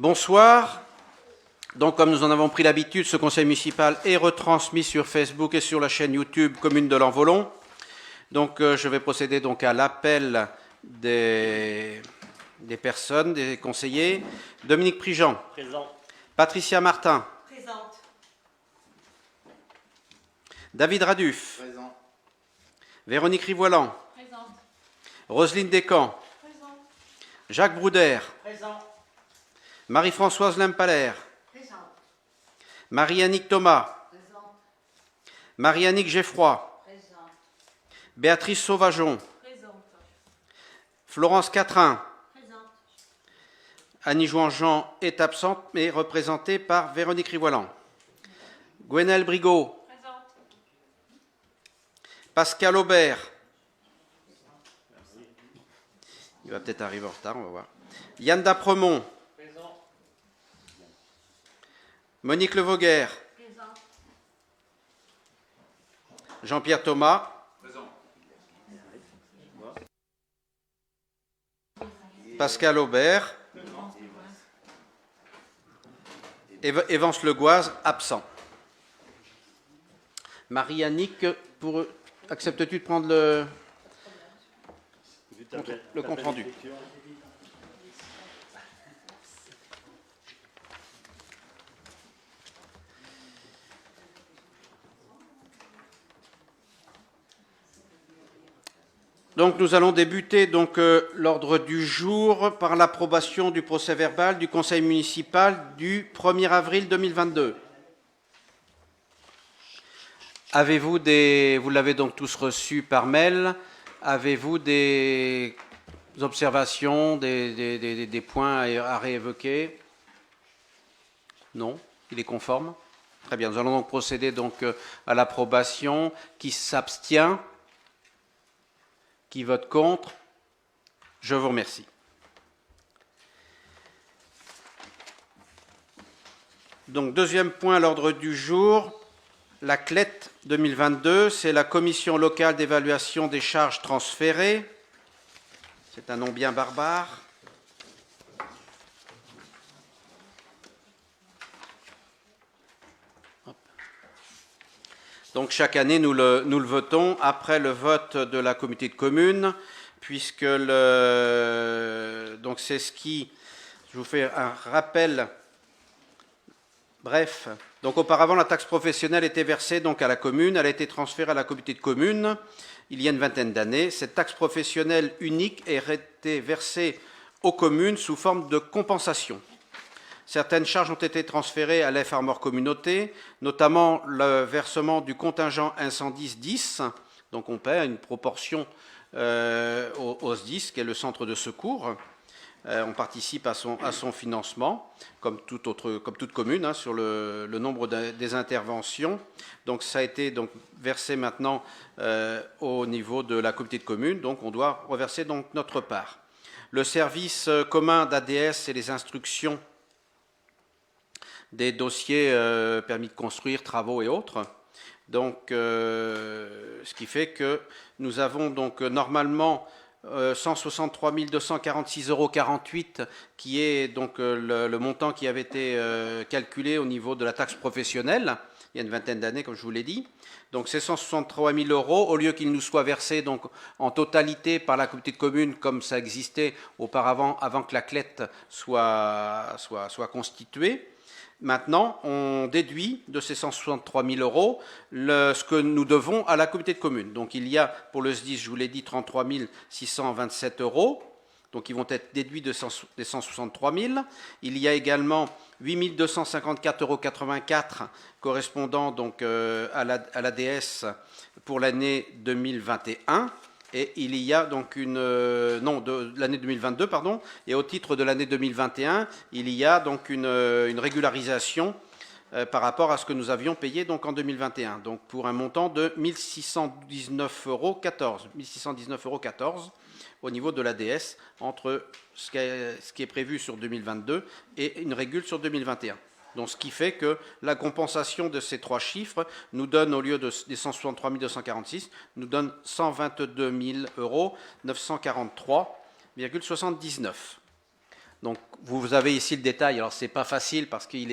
Bonsoir. Donc, comme nous en avons pris l'habitude, ce conseil municipal est retransmis sur Facebook et sur la chaîne YouTube Commune de l'Envolon. Donc, je vais procéder donc à l'appel des personnes, des conseillers. Dominique Prigent. Présent. Patricia Martin. Présente. David Raduf. Présent. Véronique Rivoilan. Présente. Roselyne Descamps. Présente. Jacques Brouder. Présent. Marie-Françoise Limpalaire. Présente. Marie-Annick Thomas. Présente. Marie-Annick Geffroy. Présente. Béatrice Sauvageon. Présente. Florence Catrin. Présente. Annie Jouan-Jean est absente, mais représentée par Véronique Rivoilan. Gwenelle Brigaud. Présente. Pascal Aubert. Il va peut-être arriver en retard, on va voir. Yann Dapremont. Présent. Monique Levoguer. Présente. Jean-Pierre Thomas. Présent. Pascal Aubert. Évance Legoise, absent. Marie-Annick, acceptes-tu de prendre le compte rendu? Donc nous allons débuter l'ordre du jour par l'approbation du procès-verbal du Conseil municipal du 1er avril 2022. Avez-vous vous l'avez donc tous reçu par mail, avez-vous des observations, des points à réévoquer? Non, il est conforme. Très bien, nous allons donc procéder à l'approbation. Qui s'abstient? Qui vote contre? Je vous remercie. Donc, deuxième point à l'ordre du jour, la CLET 2022, c'est la Commission locale d'évaluation des charges transférées. C'est un nom bien barbare. Donc chaque année, nous le votons après le vote de la communauté de communes, puisque donc c'est ce qui, je vous fais un rappel bref. Donc auparavant, la taxe professionnelle était versée donc à la commune, elle a été transférée à la communauté de communes il y a une vingtaine d'années. Cette taxe professionnelle unique a été versée aux communes sous forme de compensation. Certaines charges ont été transférées à l'EF-Armor Communauté, notamment le versement du contingent incendie 10, donc on paie une proportion au SDIS, qui est le centre de secours. On participe à son financement, comme toute commune, sur le nombre des interventions. Donc ça a été versé maintenant au niveau de la communauté de communes, donc on doit reverser notre part. Le service commun d'ADS et les instructions des dossiers permis de construire, travaux et autres. Donc, ce qui fait que nous avons normalement 163 246,48 € qui est le montant qui avait été calculé au niveau de la taxe professionnelle il y a une vingtaine d'années, comme je vous l'ai dit. Donc, ces 163 000 €, au lieu qu'ils nous soient versés en totalité par la communauté de communes, comme ça existait auparavant, avant que la CLET soit constituée, maintenant, on déduit de ces 163 000 € ce que nous devons à la communauté de communes. Donc, il y a, pour le SDIS, je vous l'ai dit, 33 627 €. Donc, ils vont être déduits des 163 000. Il y a également 8 254,84 € correspondant à l'ADS pour l'année 2021. Et il y a de l'année 2022, pardon, et au titre de l'année 2021, il y a une régularisation par rapport à ce que nous avions payé en 2021, donc pour un montant de 1619,14 € au niveau de l'ADS, entre ce qui est prévu sur 2022 et une régule sur 2021. Donc, ce qui fait que la compensation de ces trois chiffres nous donne, au lieu des 163 246, nous donne 122 943,79 €. Donc vous avez ici le détail. Alors c'est pas facile parce qu'il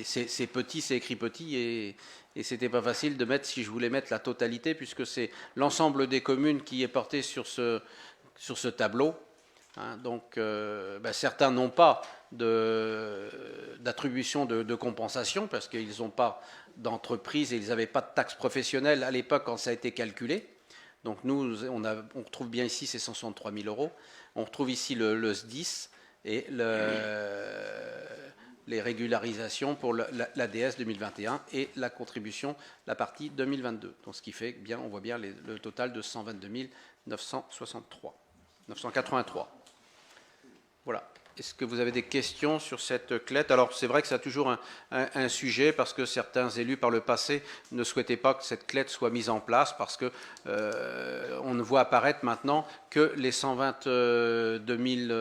c'est petit, c'est écrit petit et c'était pas facile de mettre, si je voulais mettre la totalité, puisque c'est l'ensemble des communes qui est porté sur ce tableau. Hein, donc certains n'ont pas d'attribution de compensation parce qu'ils n'ont pas d'entreprise et ils n'avaient pas de taxe professionnelle à l'époque quand ça a été calculé. Donc nous, on retrouve bien ici ces 163 000 euros. On retrouve ici le SDIS et les régularisations pour l'ADS 2021 et la contribution, la partie 2022. Donc ce qui fait bien, on voit bien le total de 122 983. Voilà. Est-ce que vous avez des questions sur cette clette? Alors c'est vrai que ça a toujours un sujet parce que certains élus par le passé ne souhaitaient pas que cette clette soit mise en place parce que on ne voit apparaître maintenant que les 122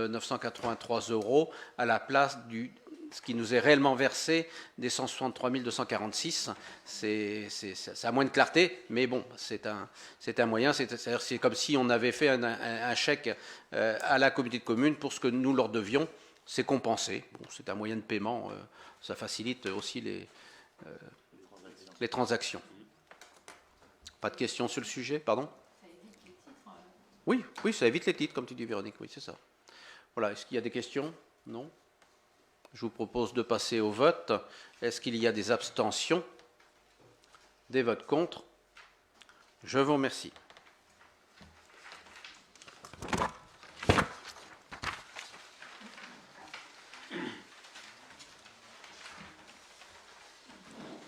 983 euros à la place ce qui nous est réellement versé des 163 246. Ça a moins de clarté, mais bon, c'est un moyen. C'est comme si on avait fait un chèque à la communauté de communes pour ce que nous leur devions. C'est compensé. Bon, c'est un moyen de paiement. Ça facilite aussi les transactions. Pas de questions sur le sujet, pardon? Ça évite les titres. Oui, ça évite les titres, comme tu dis, Véronique. Oui, c'est ça. Voilà. Est-ce qu'il y a des questions? Non? Je vous propose de passer au vote. Est-ce qu'il y a des abstentions? Des votes contre? Je vous remercie.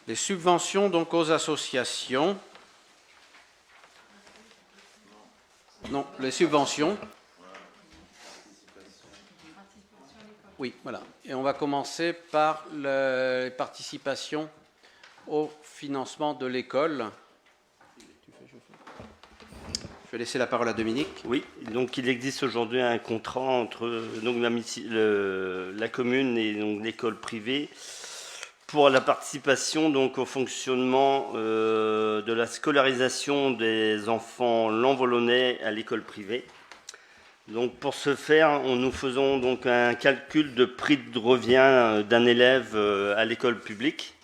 Les subventions donc aux associations. Non, les subventions. Oui, voilà. Et on va commencer par les participations au financement de l'école. Je vais laisser la parole à Dominique. Oui, donc il existe aujourd'hui un contrat entre donc, la commune et l'école privée pour la participation donc, au fonctionnement de la scolarisation des enfants lanvolonnais à l'école privée. Donc pour ce faire, nous faisons donc un calcul de prix de revient d'un élève à l'école publique,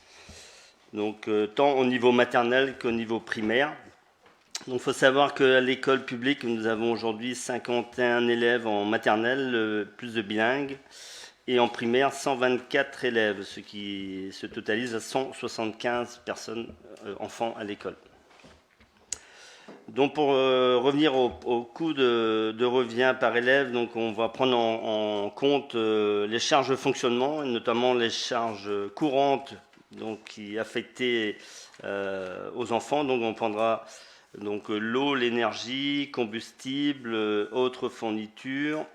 donc tant au niveau maternel qu'au niveau primaire. Donc il faut savoir qu'à l'école publique, nous avons aujourd'hui 51 élèves en maternelle, plus de bilingues, et en primaire 124 élèves, ce qui se totalise à 175 personnes, enfants à l'école. Donc pour revenir au coût de revient par élève, donc on va prendre en compte les charges de fonctionnement, et notamment les charges courantes donc, qui affectaient aux enfants. Donc on prendra donc l'eau, l'énergie, combustible, autres fournitures,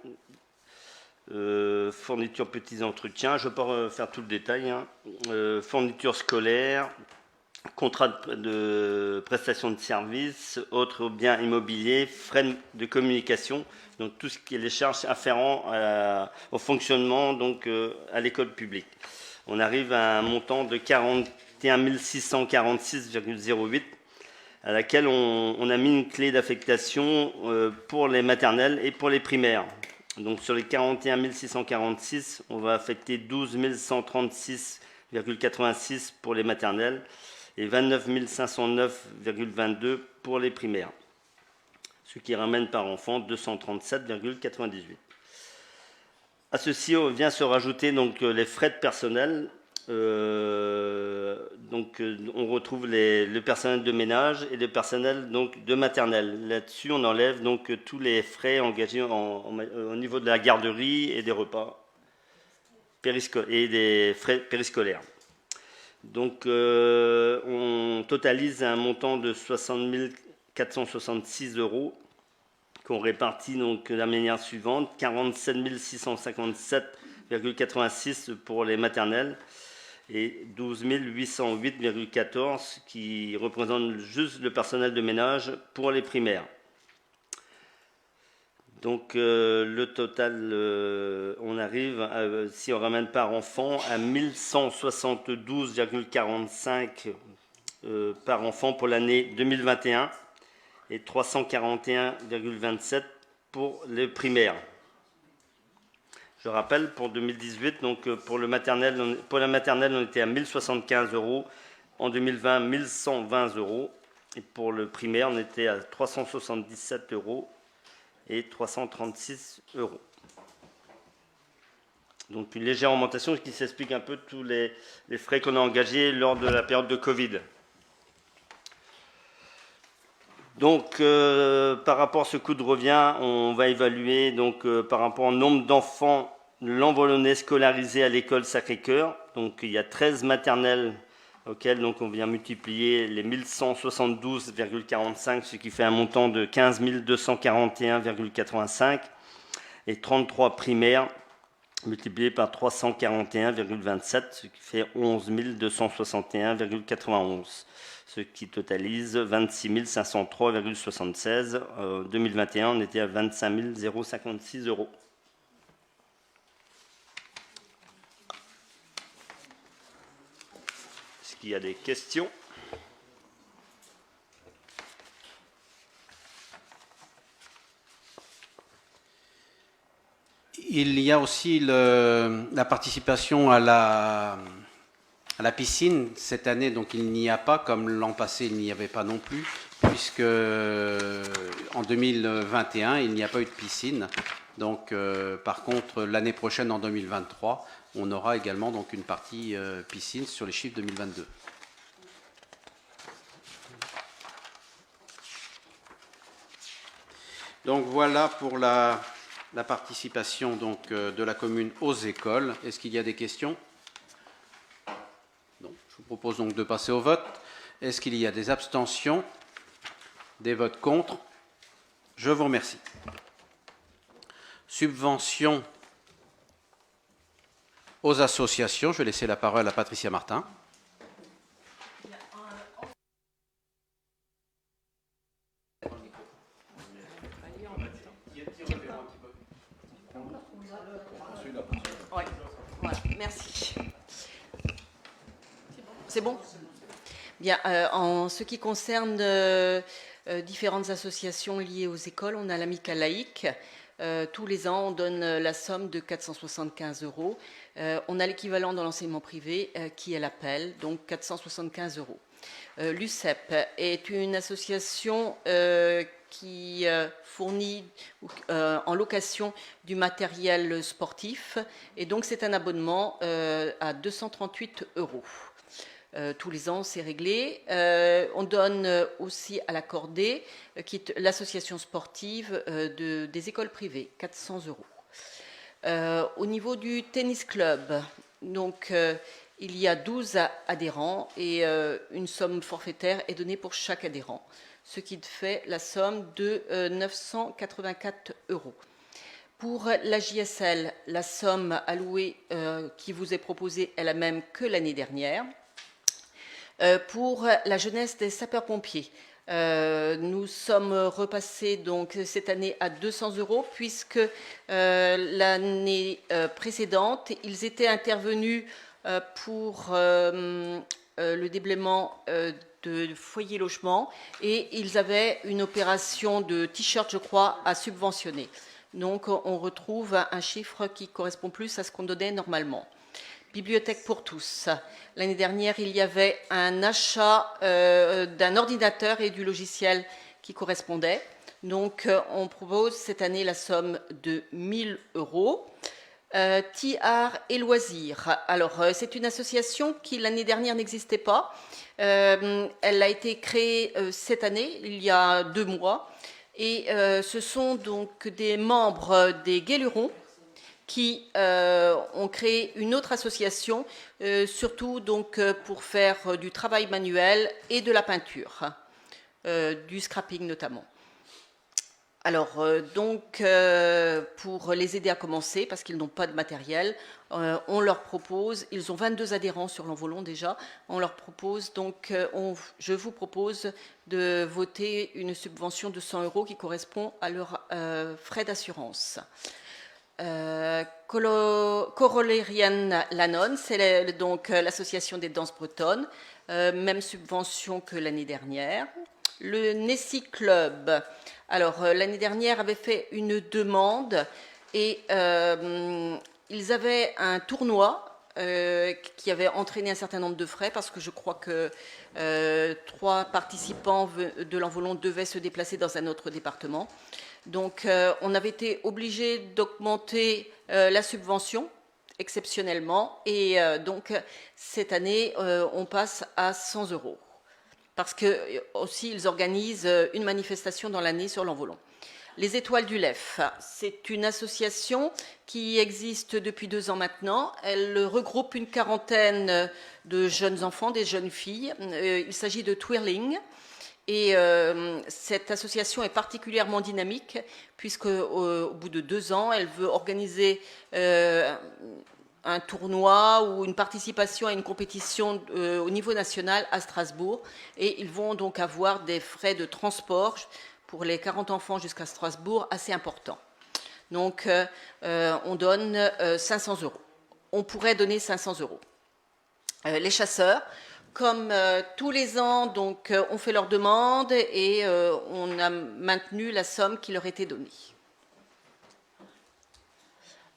fournitures petits entretiens. Je ne vais pas faire tout le détail. Fournitures scolaires, contrat de prestation de services, autres biens immobiliers, frais de communication, donc tout ce qui est les charges afférentes au fonctionnement donc, à l'école publique. On arrive à un montant de 41 646,08 à laquelle on a mis une clé d'affectation pour les maternelles et pour les primaires. Donc sur les 41 646, on va affecter 12 136,86 pour les maternelles et 29 509,22 pour les primaires, ce qui ramène par enfant 237,98. À ceci vient se rajouter donc les frais de personnel. Donc on retrouve le personnel de ménage et le personnel donc de maternelle. Là-dessus, on enlève donc tous les frais engagés au niveau de la garderie et des repas et des frais périscolaires. Donc on totalise un montant de 60 466 euros qu'on répartit donc de la manière suivante: 47 657,86 pour les maternelles et 12 808,14 qui représentent juste le personnel de ménage pour les primaires. Donc le total, on arrive, si on ramène par enfant, à 1172,45 par enfant pour l'année 2021 et 341,27 pour les primaires. Je rappelle, pour 2018, donc pour la maternelle, on était à 1075 €. En 2020, 1120 €. Et pour le primaire, on était à 377 € et 336 €. Donc une légère augmentation qui s'explique un peu tous les frais qu'on a engagés lors de la période de Covid. Donc par rapport à ce coût de revient, on va évaluer donc par rapport au nombre d'enfants l'envolonnais scolarisés à l'école Sacré-Cœur. Donc il y a 13 maternelles auxquelles donc, on vient multiplier les 1172,45, ce qui fait un montant de 15 241,85, et 33 primaires multiplié par 341,27, ce qui fait 11 261,91, ce qui totalise 26 503,76. En 2021, on était à 25 056 €. Est-ce qu'il y a des questions ? Il y a aussi la participation à la piscine. Cette année, donc, il n'y a pas, comme l'an passé, il n'y avait pas non plus, puisque en 2021, il n'y a pas eu de piscine. Donc, par contre, l'année prochaine, en 2023, on aura également donc, une partie piscine sur les chiffres 2022. Donc, voilà pour la participation donc, de la commune aux écoles. Est-ce qu'il y a des questions ? Non. Je vous propose donc de passer au vote. Est-ce qu'il y a des abstentions ? Des votes contre ? Je vous remercie. Subvention aux associations. Je vais laisser la parole à Patricia Martin. Oui, voilà, merci. C'est bon ? Bien, en ce qui concerne différentes associations liées aux écoles, on a l'Amicale laïque. Tous les ans, on donne la somme de 475 €. On a l'équivalent dans l'enseignement privé qui est l'appel, donc 475 €. L'UCEP est une association qui fournit en location du matériel sportif, et donc c'est un abonnement à 238 €. Tous les ans, c'est réglé. On donne aussi à la Cordée, qui est l'association sportive des écoles privées, 400 €. Au niveau du tennis club, donc, il y a 12 adhérents et une somme forfaitaire est donnée pour chaque adhérent, ce qui fait la somme de 984 €. Pour la JSL, la somme allouée qui vous est proposée est la même que l'année dernière. Pour la jeunesse des sapeurs-pompiers, nous sommes repassés donc cette année à 200 € puisque l'année précédente, ils étaient intervenus pour le déblaiement de foyer logement et ils avaient une opération de t-shirt, je crois, à subventionner. Donc on retrouve un chiffre qui correspond plus à ce qu'on donnait normalement. Bibliothèque pour tous. L'année dernière, il y avait un achat d'un ordinateur et du logiciel qui correspondait. Donc, on propose cette année la somme de 1 000 €. Tiart et loisirs. Alors, c'est une association qui, l'année dernière, n'existait pas. Elle a été créée cette année, il y a 2 mois. Et ce sont donc des membres des Guélurons qui ont créé une autre association, surtout donc pour faire du travail manuel et de la peinture, du scrapping notamment. Alors, donc, pour les aider à commencer, parce qu'ils n'ont pas de matériel, on leur propose, ils ont 22 adhérents sur l'Envolon déjà, on leur propose, donc, je vous propose de voter une subvention de 100 € qui correspond à leurs frais d'assurance. Corollarian Lanon, c'est donc l'association des danses bretonnes, même subvention que l'année dernière. Le Nessie Club, alors l'année dernière avait fait une demande Et ils avaient un tournoi qui avait entraîné un certain nombre de frais, parce que je crois que 3 participants de l'Envolon devaient se déplacer dans un autre département. Donc on avait été obligé d'augmenter la subvention exceptionnellement, et donc cette année on passe à 100 €, parce que aussi ils organisent une manifestation dans l'année sur l'Envolon. Les Étoiles du Lef, c'est une association qui existe depuis 2 ans maintenant. Elle regroupe une quarantaine de jeunes enfants, des jeunes filles. Il s'agit de Twirling. Et cette association est particulièrement dynamique, puisque au bout de 2 ans, elle veut organiser un tournoi ou une participation à une compétition au niveau national à Strasbourg. Et ils vont donc avoir des frais de transport pour les 40 enfants jusqu'à Strasbourg assez importants. Donc on donne 500 €. On pourrait donner 500 €. Les chasseurs, comme tous les ans, donc, ont fait leur demande, et on a maintenu la somme qui leur était donnée.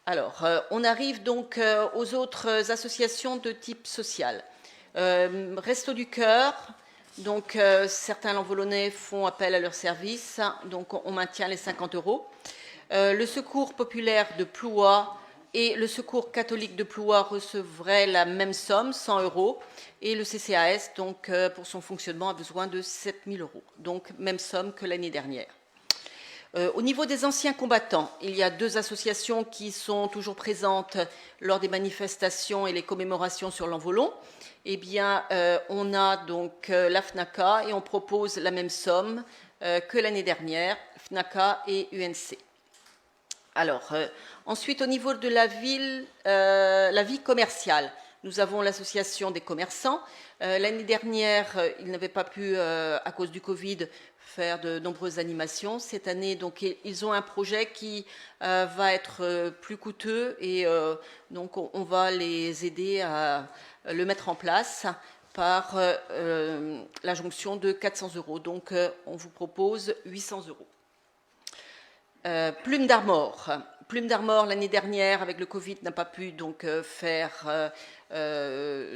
Alors, on arrive donc aux autres associations de type social. Restos du Cœur, donc certains L'Envolonnais font appel à leur service, donc on maintient les 50 €. Le Secours populaire de Plouha et le Secours catholique de Plouha recevraient la même somme, 100 €, et le CCAS, donc, pour son fonctionnement, a besoin de 7 000 €, donc même somme que l'année dernière. Au niveau des anciens combattants, il y a 2 associations qui sont toujours présentes lors des manifestations et les commémorations sur l'Envolon. Eh bien, on a donc la FNACA, et on propose la même somme que l'année dernière, FNACA et UNC. Alors, ensuite, au niveau de la vie commerciale, nous avons l'association des commerçants. L'année dernière, ils n'avaient pas pu, à cause du Covid, faire de nombreuses animations. Cette année, donc, ils ont un projet qui va être plus coûteux, et donc on va les aider à le mettre en place par la jonction de 400 €. Donc, on vous propose 800 €. Plume d'Armor. Plume d'Armor, l'année dernière, avec le Covid, n'a pas pu donc faire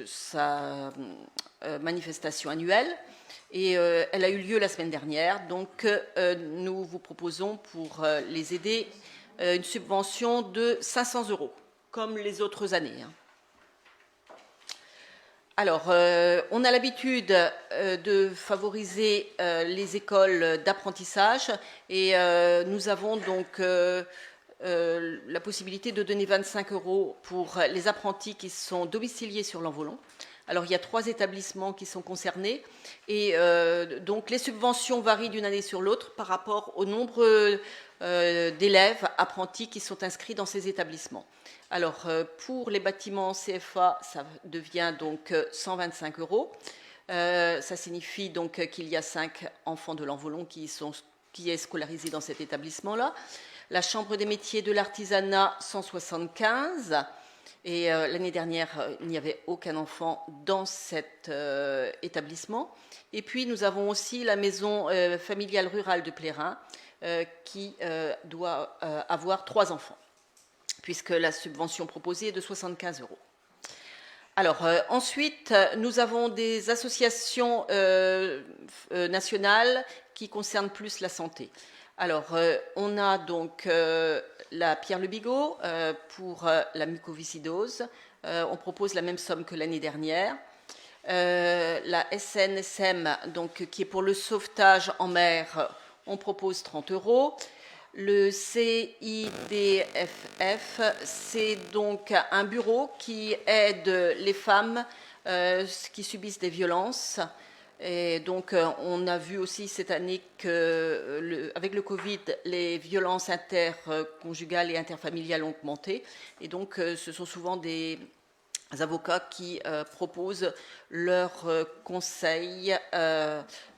sa manifestation annuelle, et elle a eu lieu la semaine dernière. Donc nous vous proposons, pour les aider, une subvention de 500 €, comme les autres années. Alors, on a l'habitude de favoriser les écoles d'apprentissage, et nous avons donc la possibilité de donner 25 € pour les apprentis qui sont domiciliés sur l'Envolon. Alors, il y a 3 établissements qui sont concernés, et donc les subventions varient d'une année sur l'autre par rapport au nombre d'élèves apprentis qui sont inscrits dans ces établissements. Alors, pour les bâtiments CFA, ça devient donc 125 €. Ça signifie donc qu'il y a 5 enfants de l'Envolon qui est scolarisé dans cet établissement-là. La Chambre des métiers de l'artisanat, 175. Et l'année dernière, il n'y avait aucun enfant dans cet établissement. Et puis, nous avons aussi la maison familiale rurale de Plérin, qui doit avoir 3 enfants, puisque la subvention proposée est de 75 €. Alors, ensuite, nous avons des associations nationales qui concernent plus la santé. Alors, on a donc la Pierre Le Bigot pour la mucoviscidose. On propose la même somme que l'année dernière. La SNSM, donc, qui est pour le sauvetage en mer, on propose 30 €. Le CIDFF, c'est donc un bureau qui aide les femmes qui subissent des violences. Et donc, on a vu aussi cette année qu'avec le Covid, les violences interconjugales et interfamiliales ont augmenté. Et donc, ce sont souvent des avocats qui proposent leurs conseils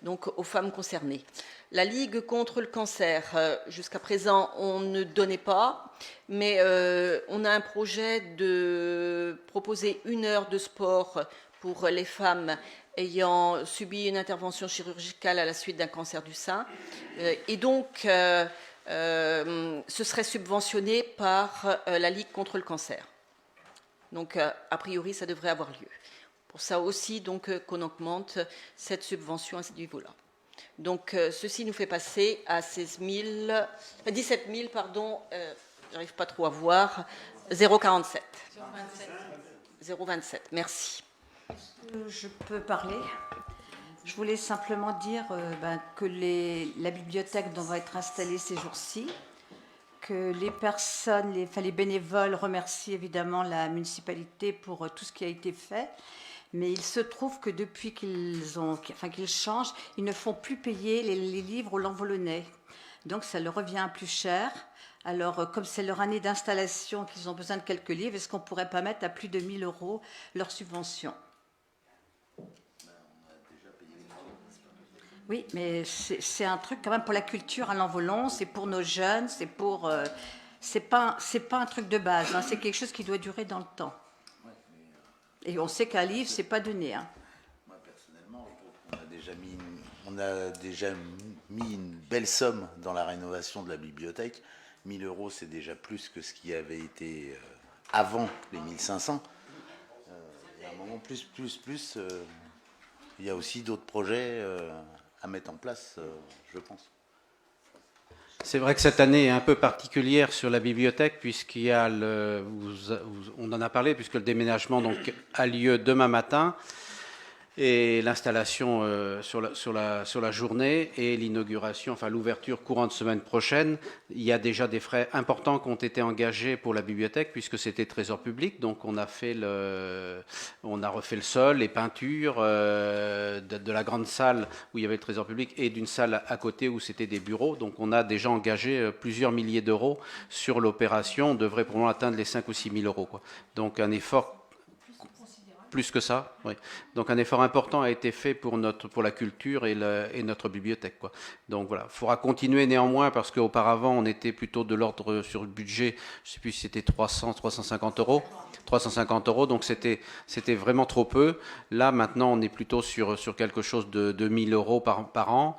donc aux femmes concernées. La Ligue contre le cancer, jusqu'à présent, on ne donnait pas, mais on a un projet de proposer 1 heure de sport pour les femmes ayant subi une intervention chirurgicale à la suite d'un cancer du sein. Et donc, ce serait subventionné par la Ligue contre le cancer. Donc, a priori, ça devrait avoir lieu. Pour ça aussi, donc, qu'on augmente cette subvention à ce niveau-là. Donc, ceci nous fait passer à 17 000, pardon, j'arrive pas trop à voir, 0,47. 0,27, merci. Je peux parler. Je voulais simplement dire que la bibliothèque va être installée ces jours-ci, que les personnes, les bénévoles remercient évidemment la municipalité pour tout ce qui a été fait. Mais il se trouve que depuis qu'ils changent, ils ne font plus payer les livres aux Lanvolonnais. Donc ça leur revient plus cher. Alors, comme c'est leur année d'installation, qu'ils ont besoin de quelques livres, est-ce qu'on ne pourrait pas mettre à plus de 1 000 € leur subvention? Oui, mais c'est un truc quand même pour la culture à l'Envolon, c'est pour nos jeunes, c'est pour... c'est pas un truc de base, hein, c'est quelque chose qui doit durer dans le temps. Et on sait qu'un livre, c'est pas donné. Hein. Moi, personnellement, je trouve qu'on a déjà mis une belle somme dans la rénovation de la bibliothèque. 1 000 €, c'est déjà plus que ce qui avait été avant les 1 500. Il y a un moment plus. Il y a aussi d'autres projets à mettre en place, je pense. C'est vrai que cette année est un peu particulière sur la bibliothèque puisqu'il y a on en a parlé puisque le déménagement donc a lieu demain matin et l'installation sur la journée et l'inauguration, enfin l'ouverture courante semaine prochaine. Il y a déjà des frais importants qui ont été engagés pour la bibliothèque puisque c'était trésor public, donc on a refait le sol, les peintures de la grande salle où il y avait le trésor public et d'une salle à côté où c'était des bureaux. Donc on a déjà engagé plusieurs milliers d'euros sur l'opération. On devrait probablement atteindre les 5 ou 6 000 €, quoi. Donc un effort plus que ça, oui. Donc un effort important a été fait pour la culture et notre bibliothèque, quoi. Donc voilà, il faudra continuer néanmoins parce qu'auparavant on était plutôt de l'ordre sur le budget, je ne sais plus si c'était 350 €. 350 €, donc c'était vraiment trop peu. Là maintenant on est plutôt sur quelque chose de 1 000 € par an.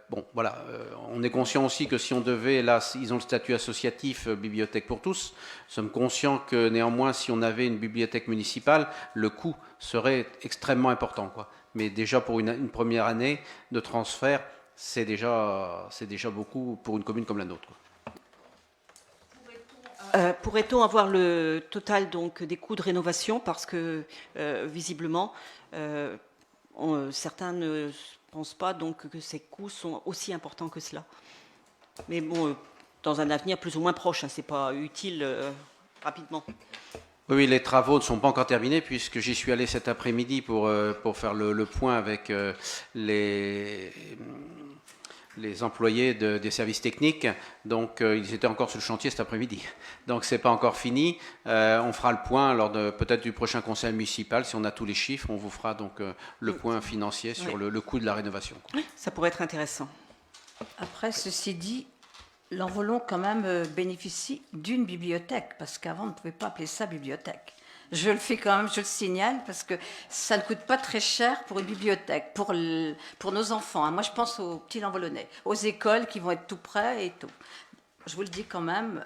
Bon voilà, on est conscient aussi que si on devait, là ils ont le statut associatif bibliothèque pour tous, nous sommes conscients que néanmoins si on avait une bibliothèque municipale, le coût serait extrêmement important, quoi. Mais déjà pour une première année de transfert, c'est déjà beaucoup pour une commune comme la nôtre, quoi. Pourrait-on avoir le total donc, des coûts de rénovation parce que visiblement certains ne pensent pas donc, que ces coûts sont aussi importants que cela. Mais bon, dans un avenir plus ou moins proche, hein, c'est pas utile rapidement. Oui, les travaux ne sont pas encore terminés puisque j'y suis allé cet après-midi pour faire le point avec les employés des services techniques. Donc, ils étaient encore sur le chantier cet après-midi. Donc, c'est pas encore fini. On fera le point lors peut-être du prochain conseil municipal. Si on a tous les chiffres, on vous fera donc le point financier sur le coût de la rénovation. Oui, ça pourrait être intéressant. Après, ceci dit, l'Envolon quand même bénéficie d'une bibliothèque, parce qu'avant on ne pouvait pas appeler ça bibliothèque. Je le fais quand même, je le signale, parce que ça ne coûte pas très cher pour une bibliothèque, pour nos enfants. Hein. Moi, je pense aux petits Lanvolonnais, aux écoles qui vont être tout près et tout. Je vous le dis quand même.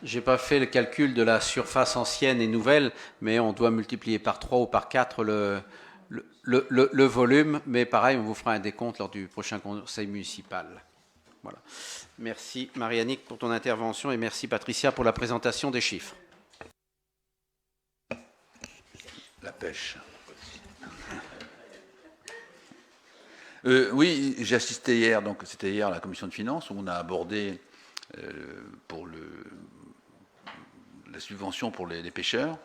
J'ai pas fait le calcul de la surface ancienne et nouvelle, mais on doit multiplier par 3 ou par 4 le volume. Mais pareil, on vous fera un décompte lors du prochain conseil municipal. Voilà. Merci Marie-Annick pour ton intervention et merci Patricia pour la présentation des chiffres. La pêche. Oui, j'ai assisté hier, donc c'était hier à la commission de finances où on a abordé pour la subvention pour les pêcheurs,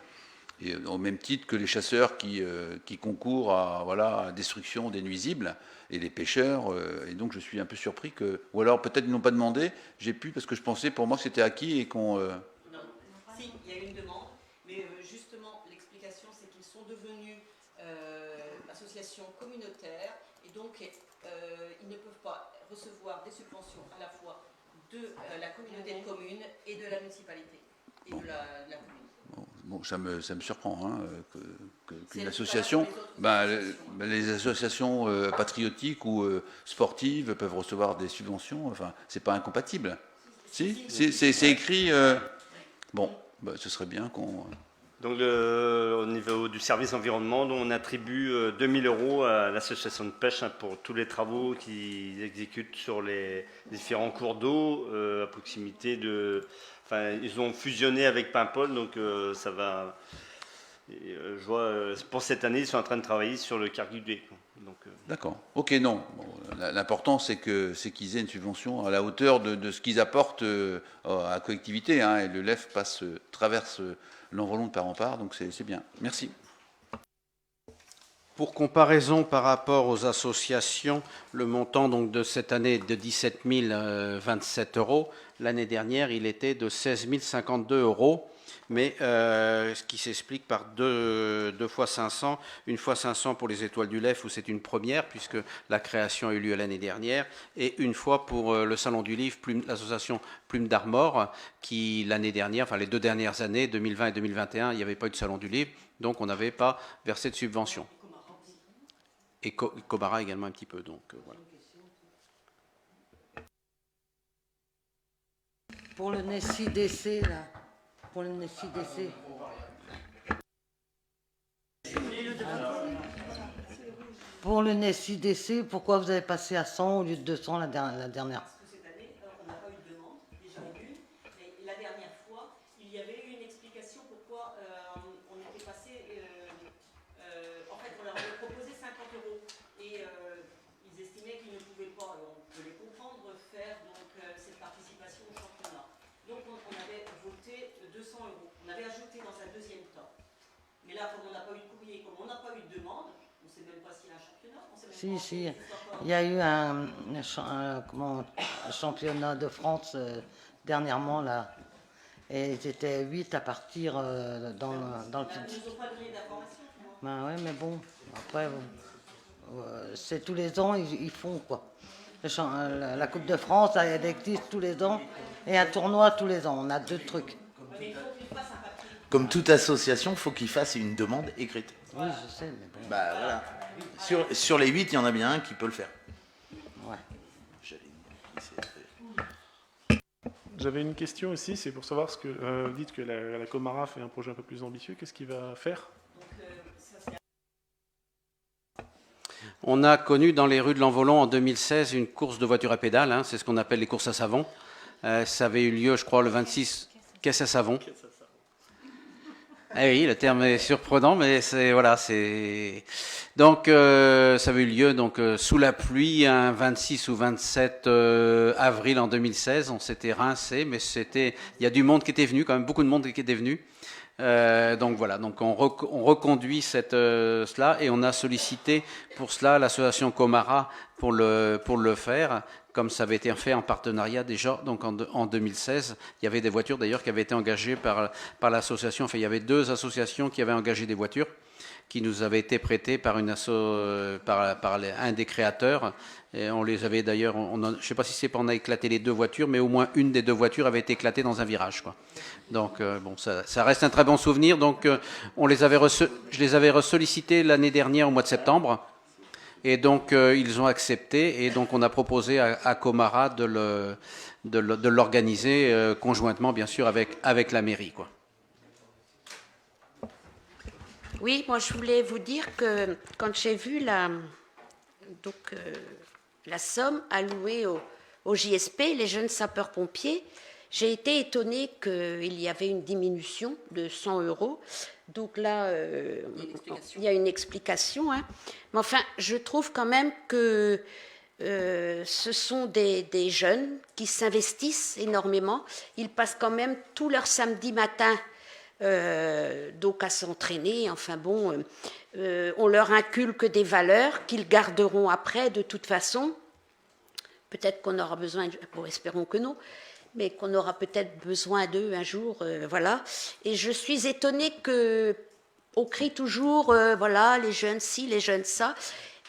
et au même titre que les chasseurs qui concourent à la destruction des nuisibles et les pêcheurs. Et donc je suis un peu surpris que, ou alors peut-être ils n'ont pas demandé. J'ai pu parce que je pensais pour moi que c'était acquis et qu'on. Non, si, il y a eu une demande, mais justement l'explication c'est qu'ils sont devenus associations communautaires et donc ils ne peuvent pas recevoir des subventions à la fois de la communauté de communes et de la municipalité et de la commune. Bon, bon, ça me surprend hein, qu'une association, les associations patriotiques ou sportives peuvent recevoir des subventions. Enfin, c'est pas incompatible. Si, c'est écrit. Bon, ce serait bien qu'on. Donc, au niveau du service environnement, on attribue 2000 € à l'association de pêche hein, pour tous les travaux qu'ils exécutent sur les différents cours d'eau à proximité de. Enfin, ils ont fusionné avec Paimpol, donc ça va. Je vois, pour cette année, ils sont en train de travailler sur le Cargudet. D'accord. Ok, non. Bon, l'important, c'est qu'ils aient une subvention à la hauteur de ce qu'ils apportent à la collectivité. Hein, et le LEF traverse l'Envolon de part en part, donc c'est bien. Merci. Pour comparaison par rapport aux associations, le montant donc, de cette année est de 17 027 €. L'année dernière, il était de 16 052 €. Mais ce qui s'explique par deux fois 500, une fois 500 pour les Étoiles du Lef où c'est une première puisque la création a eu lieu l'année dernière, et une fois pour le Salon du Livre, l'association Plume d'Armor qui l'année dernière, enfin les 2 dernières années, 2020 et 2021, il n'y avait pas eu de Salon du Livre, donc on n'avait pas versé de subvention. Et Comara également un petit peu, donc voilà. Pour le NECI-DC, là. Pour le NECI-DC. Pour le NECI-DC, pourquoi vous avez passé à 100 au lieu de 200 la dernière? Parce que cette année, on n'a pas eu de demande, déjà une, mais la dernière fois, il y avait eu une explication pourquoi on était passé. En fait, on leur avait proposé 50 €. Et ils estimaient qu'ils ne pouvaient pas, et on peut les comprendre, faire donc, cette participation au championnat. Donc on avait voté 200 €. On avait ajouté dans un deuxième temps. Mais là, comme on n'a pas eu de courrier, comme on n'a pas eu de demande, on ne sait même pas s'il y a un championnat. Si. Il y a eu un championnat de France dernièrement, là. Et ils étaient 8 à partir dans le Ils ne nous ont pas donné d'informations. Ben ouais, mais bon, après, c'est tous les ans, ils font quoi. La Coupe de France, elle existe tous les ans, et un tournoi tous les ans. On a 2 trucs. Comme toute association, il faut qu'il fasse une demande écrite. Oui, je sais, mais bon. Bah voilà. Sur les 8, il y en a bien un qui peut le faire. Ouais. J'avais une question aussi, c'est pour savoir ce que vous dites que la Comara fait un projet un peu plus ambitieux. Qu'est-ce qu'il va faire? On a connu dans les rues de l'Envolon en 2016 une course de voitures à pédales, hein, c'est ce qu'on appelle les courses à savon. Ça avait eu lieu, je crois, le 26, caisse à savon. Eh oui, le terme est surprenant, mais c'est voilà, c'est donc ça avait eu lieu donc sous la pluie un 26 ou 27 avril en 2016. On s'était rincé, mais il y a du monde qui était venu, quand même beaucoup de monde qui était venu. Donc voilà, donc on reconduit cela et on a sollicité pour cela l'association Comara pour le faire, comme ça avait été fait en partenariat déjà. Donc en 2016, il y avait des voitures d'ailleurs qui avaient été engagées par l'association. Enfin, il y avait 2 associations qui avaient engagé des voitures qui nous avaient été prêtées par un des créateurs. Et on les avait d'ailleurs, je ne sais pas si c'est pas on a éclaté les 2 voitures, mais au moins une des 2 voitures avait été éclatée dans un virage, quoi. Donc bon, ça reste un très bon souvenir. Donc je les avais ressollicités l'année dernière au mois de septembre, et donc ils ont accepté, et donc on a proposé à Comara de l'organiser conjointement, bien sûr, avec la mairie, quoi. Oui, moi je voulais vous dire que quand j'ai vu la somme allouée au JSP, les jeunes sapeurs-pompiers, j'ai été étonnée qu'il y avait une diminution de 100 €. Donc là, il y a une explication. Hein. Mais enfin, je trouve quand même que ce sont des jeunes qui s'investissent énormément. Ils passent quand même tout leur samedi matin donc à s'entraîner. Enfin bon, on leur inculque des valeurs qu'ils garderont après de toute façon. Peut-être qu'on aura besoin, bon, espérons que non, mais qu'on aura peut-être besoin d'eux un jour, voilà. Et je suis étonnée qu'on crie toujours, voilà, les jeunes ci, les jeunes ça,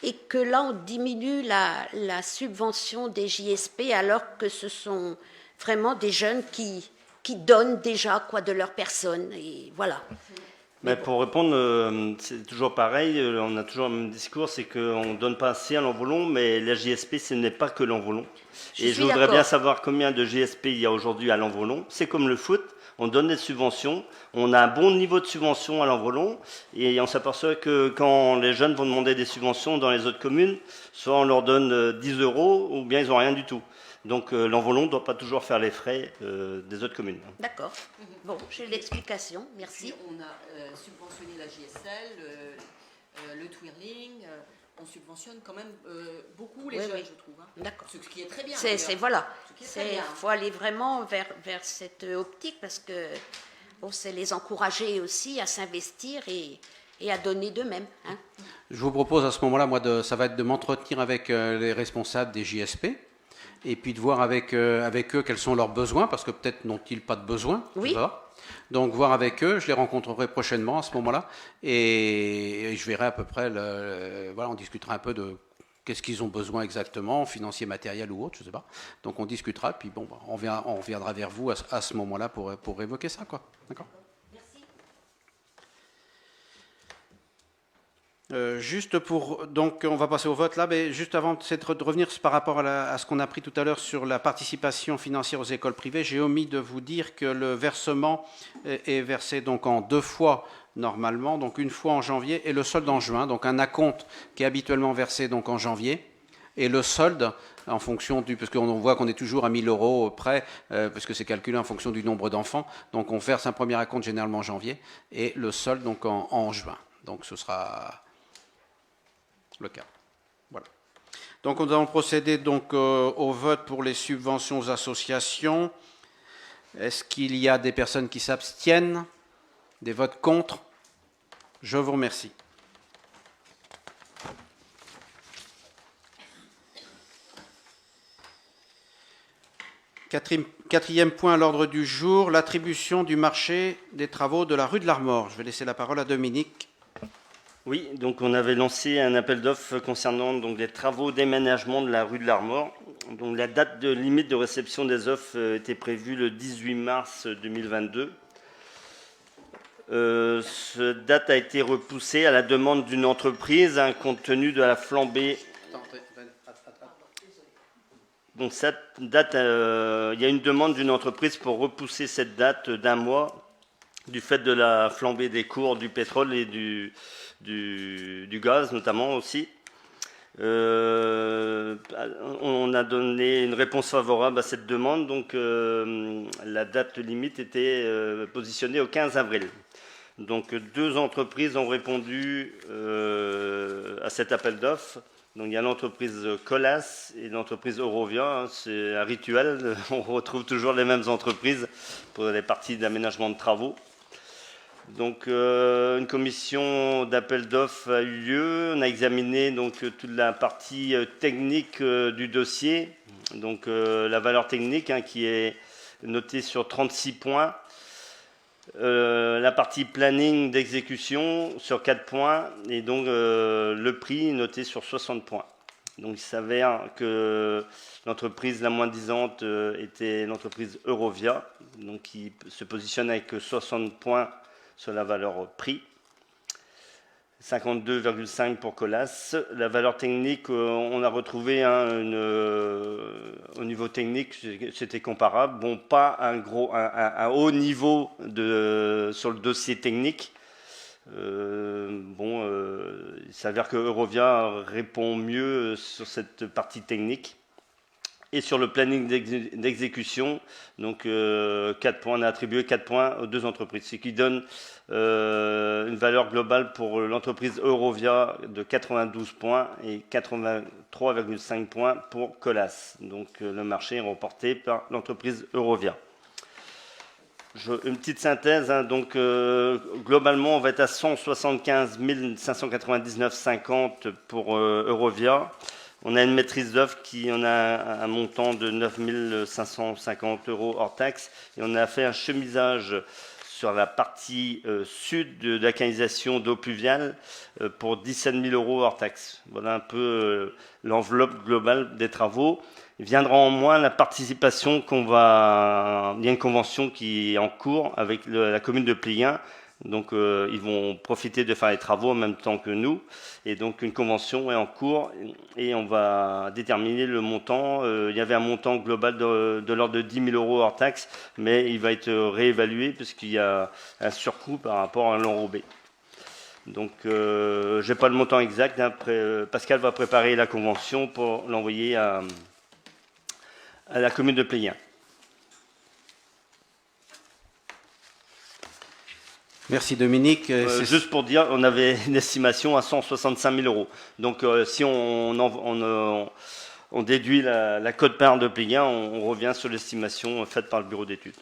et que là, on diminue la subvention des JSP, alors que ce sont vraiment des jeunes qui qui donnent déjà quoi de leur personne. Et voilà. Mais pour répondre, c'est toujours pareil, on a toujours le même discours, c'est qu'on ne donne pas assez à l'envolon, mais la JSP, ce n'est pas que l'envolon. Et je voudrais bien savoir combien de JSP il y a aujourd'hui à l'envolon. C'est comme le foot, on donne des subventions, on a un bon niveau de subvention à l'envolon, et on s'aperçoit que quand les jeunes vont demander des subventions dans les autres communes, soit on leur donne 10 €, ou bien ils n'ont rien du tout. Donc l'envolon ne doit pas toujours faire les frais des autres communes. D'accord. Bon, j'ai l'explication. Merci. On a subventionné la JSL, le twirling. On subventionne quand même beaucoup les jeunes, je trouve. Hein. D'accord. Ce qui est très bien. Voilà. Il faut aller vraiment vers cette optique parce que bon, c'est les encourager aussi à s'investir et à donner d'eux-mêmes. Hein. Je vous propose à ce moment-là, ça va être de m'entretenir avec les responsables des JSP et puis de voir avec eux quels sont leurs besoins, parce que peut-être n'ont-ils pas de besoins. Oui. Donc voir avec eux, je les rencontrerai prochainement à ce moment-là et je verrai à peu près, on discutera un peu de qu'est-ce qu'ils ont besoin exactement, financier, matériel ou autre, je ne sais pas. Donc on discutera, puis bon, on reviendra vers vous à ce moment-là pour évoquer ça, quoi. D'accord ? Juste pour, donc on va passer au vote là, mais juste avant de revenir par rapport à ce qu'on a pris tout à l'heure sur la participation financière aux écoles privées, j'ai omis de vous dire que le versement est versé donc en 2 fois normalement, donc une fois en janvier et le solde en juin, donc un acompte qui est habituellement versé donc en janvier et le solde en fonction parce qu'on voit qu'on est toujours à 1 000 € près, parce que c'est calculé en fonction du nombre d'enfants, donc on verse un premier acompte généralement en janvier et le solde donc en juin, donc ce sera le cas. Voilà. Donc nous allons procéder donc au vote pour les subventions aux associations. Est-ce qu'il y a des personnes qui s'abstiennent? Des votes contre? Je vous remercie. Quatrième point à l'ordre du jour, l'attribution du marché des travaux de la rue de l'Armor. Je vais laisser la parole à Dominique. Oui, donc on avait lancé un appel d'offres concernant donc les travaux d'aménagement de la rue de l'Armor. Donc la date de limite de réception des offres était prévue le 18 mars 2022. Cette date a été repoussée à la demande d'une entreprise, compte tenu de la flambée. Donc cette date, il y a une demande d'une entreprise pour repousser cette date d'1 mois du fait de la flambée des cours du pétrole et du gaz notamment aussi. On a donné une réponse favorable à cette demande, donc la date limite était positionnée au 15 avril. Donc 2 entreprises ont répondu à cet appel d'offres. Donc il y a l'entreprise Colas et l'entreprise Eurovia. C'est un rituel, on retrouve toujours les mêmes entreprises pour les parties d'aménagement de travaux. Donc une commission d'appel d'offres a eu lieu. On a examiné donc toute la partie technique du dossier. Donc la valeur technique qui est notée sur 36 points. La partie planning d'exécution sur 4 points et donc le prix noté sur 60 points. Donc il s'avère que l'entreprise la moins disante était l'entreprise Eurovia, donc qui se positionne avec 60 points sur la valeur prix, 52,5 pour Colas. La valeur technique, on a retrouvé au niveau technique, c'était comparable. Bon, pas un haut niveau sur le dossier technique. Il s'avère que Eurovia répond mieux sur cette partie technique. Et sur le planning d'exécution, donc 4 points, on a attribué 4 points aux 2 entreprises, ce qui donne une valeur globale pour l'entreprise Eurovia de 92 points et 83,5 points pour Colas. Donc le marché est remporté par l'entreprise Eurovia. Une petite synthèse, donc globalement on va être à 175 599,50 pour Eurovia. On a une maîtrise d'œuvre qui en a un montant de 9 550 € hors taxe. Et on a fait un chemisage sur la partie sud de la canalisation d'eau pluviale pour 17 000 € hors taxe. Voilà un peu l'enveloppe globale des travaux. Viendra en moins la participation il y a une convention qui est en cours avec la commune de Plien. Donc ils vont profiter de faire les travaux en même temps que nous. Et donc une convention est en cours et on va déterminer le montant. Il y avait un montant global de l'ordre de 10 000 euros hors taxe, mais il va être réévalué puisqu'il y a un surcoût par rapport à l'enrobé. Donc je n'ai pas le montant exact. Pascal va préparer la convention pour l'envoyer à la commune de Plien. Merci Dominique. Juste pour dire, on avait une estimation à 165 000 euros. Donc si on déduit la quote-part de Plien, on revient sur l'estimation faite par le bureau d'études.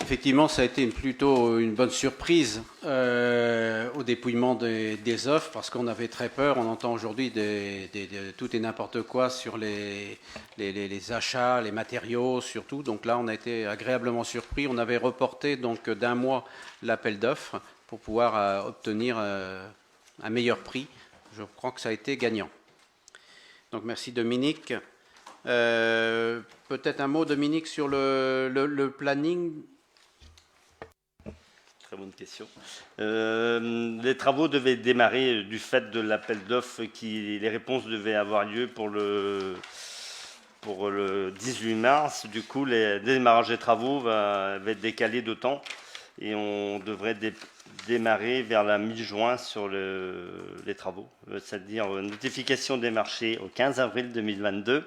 Effectivement, ça a été plutôt une bonne surprise au dépouillement des offres, parce qu'on avait très peur. On entend aujourd'hui tout et n'importe quoi sur les achats, les matériaux surtout. Donc là, on a été agréablement surpris. On avait reporté donc d'un mois l'appel d'offres pour pouvoir obtenir un meilleur prix. Je crois que ça a été gagnant. Donc merci Dominique. Peut-être un mot, Dominique, sur le planning. Très bonne question. Les travaux devaient démarrer du fait de l'appel d'offres, les réponses devaient avoir lieu pour le 18 mars. Du coup, le démarrage des travaux va être décalé d'autant et on devrait démarrer vers la mi-juin sur les travaux, c'est-à-dire notification des marchés au 15 avril 2022.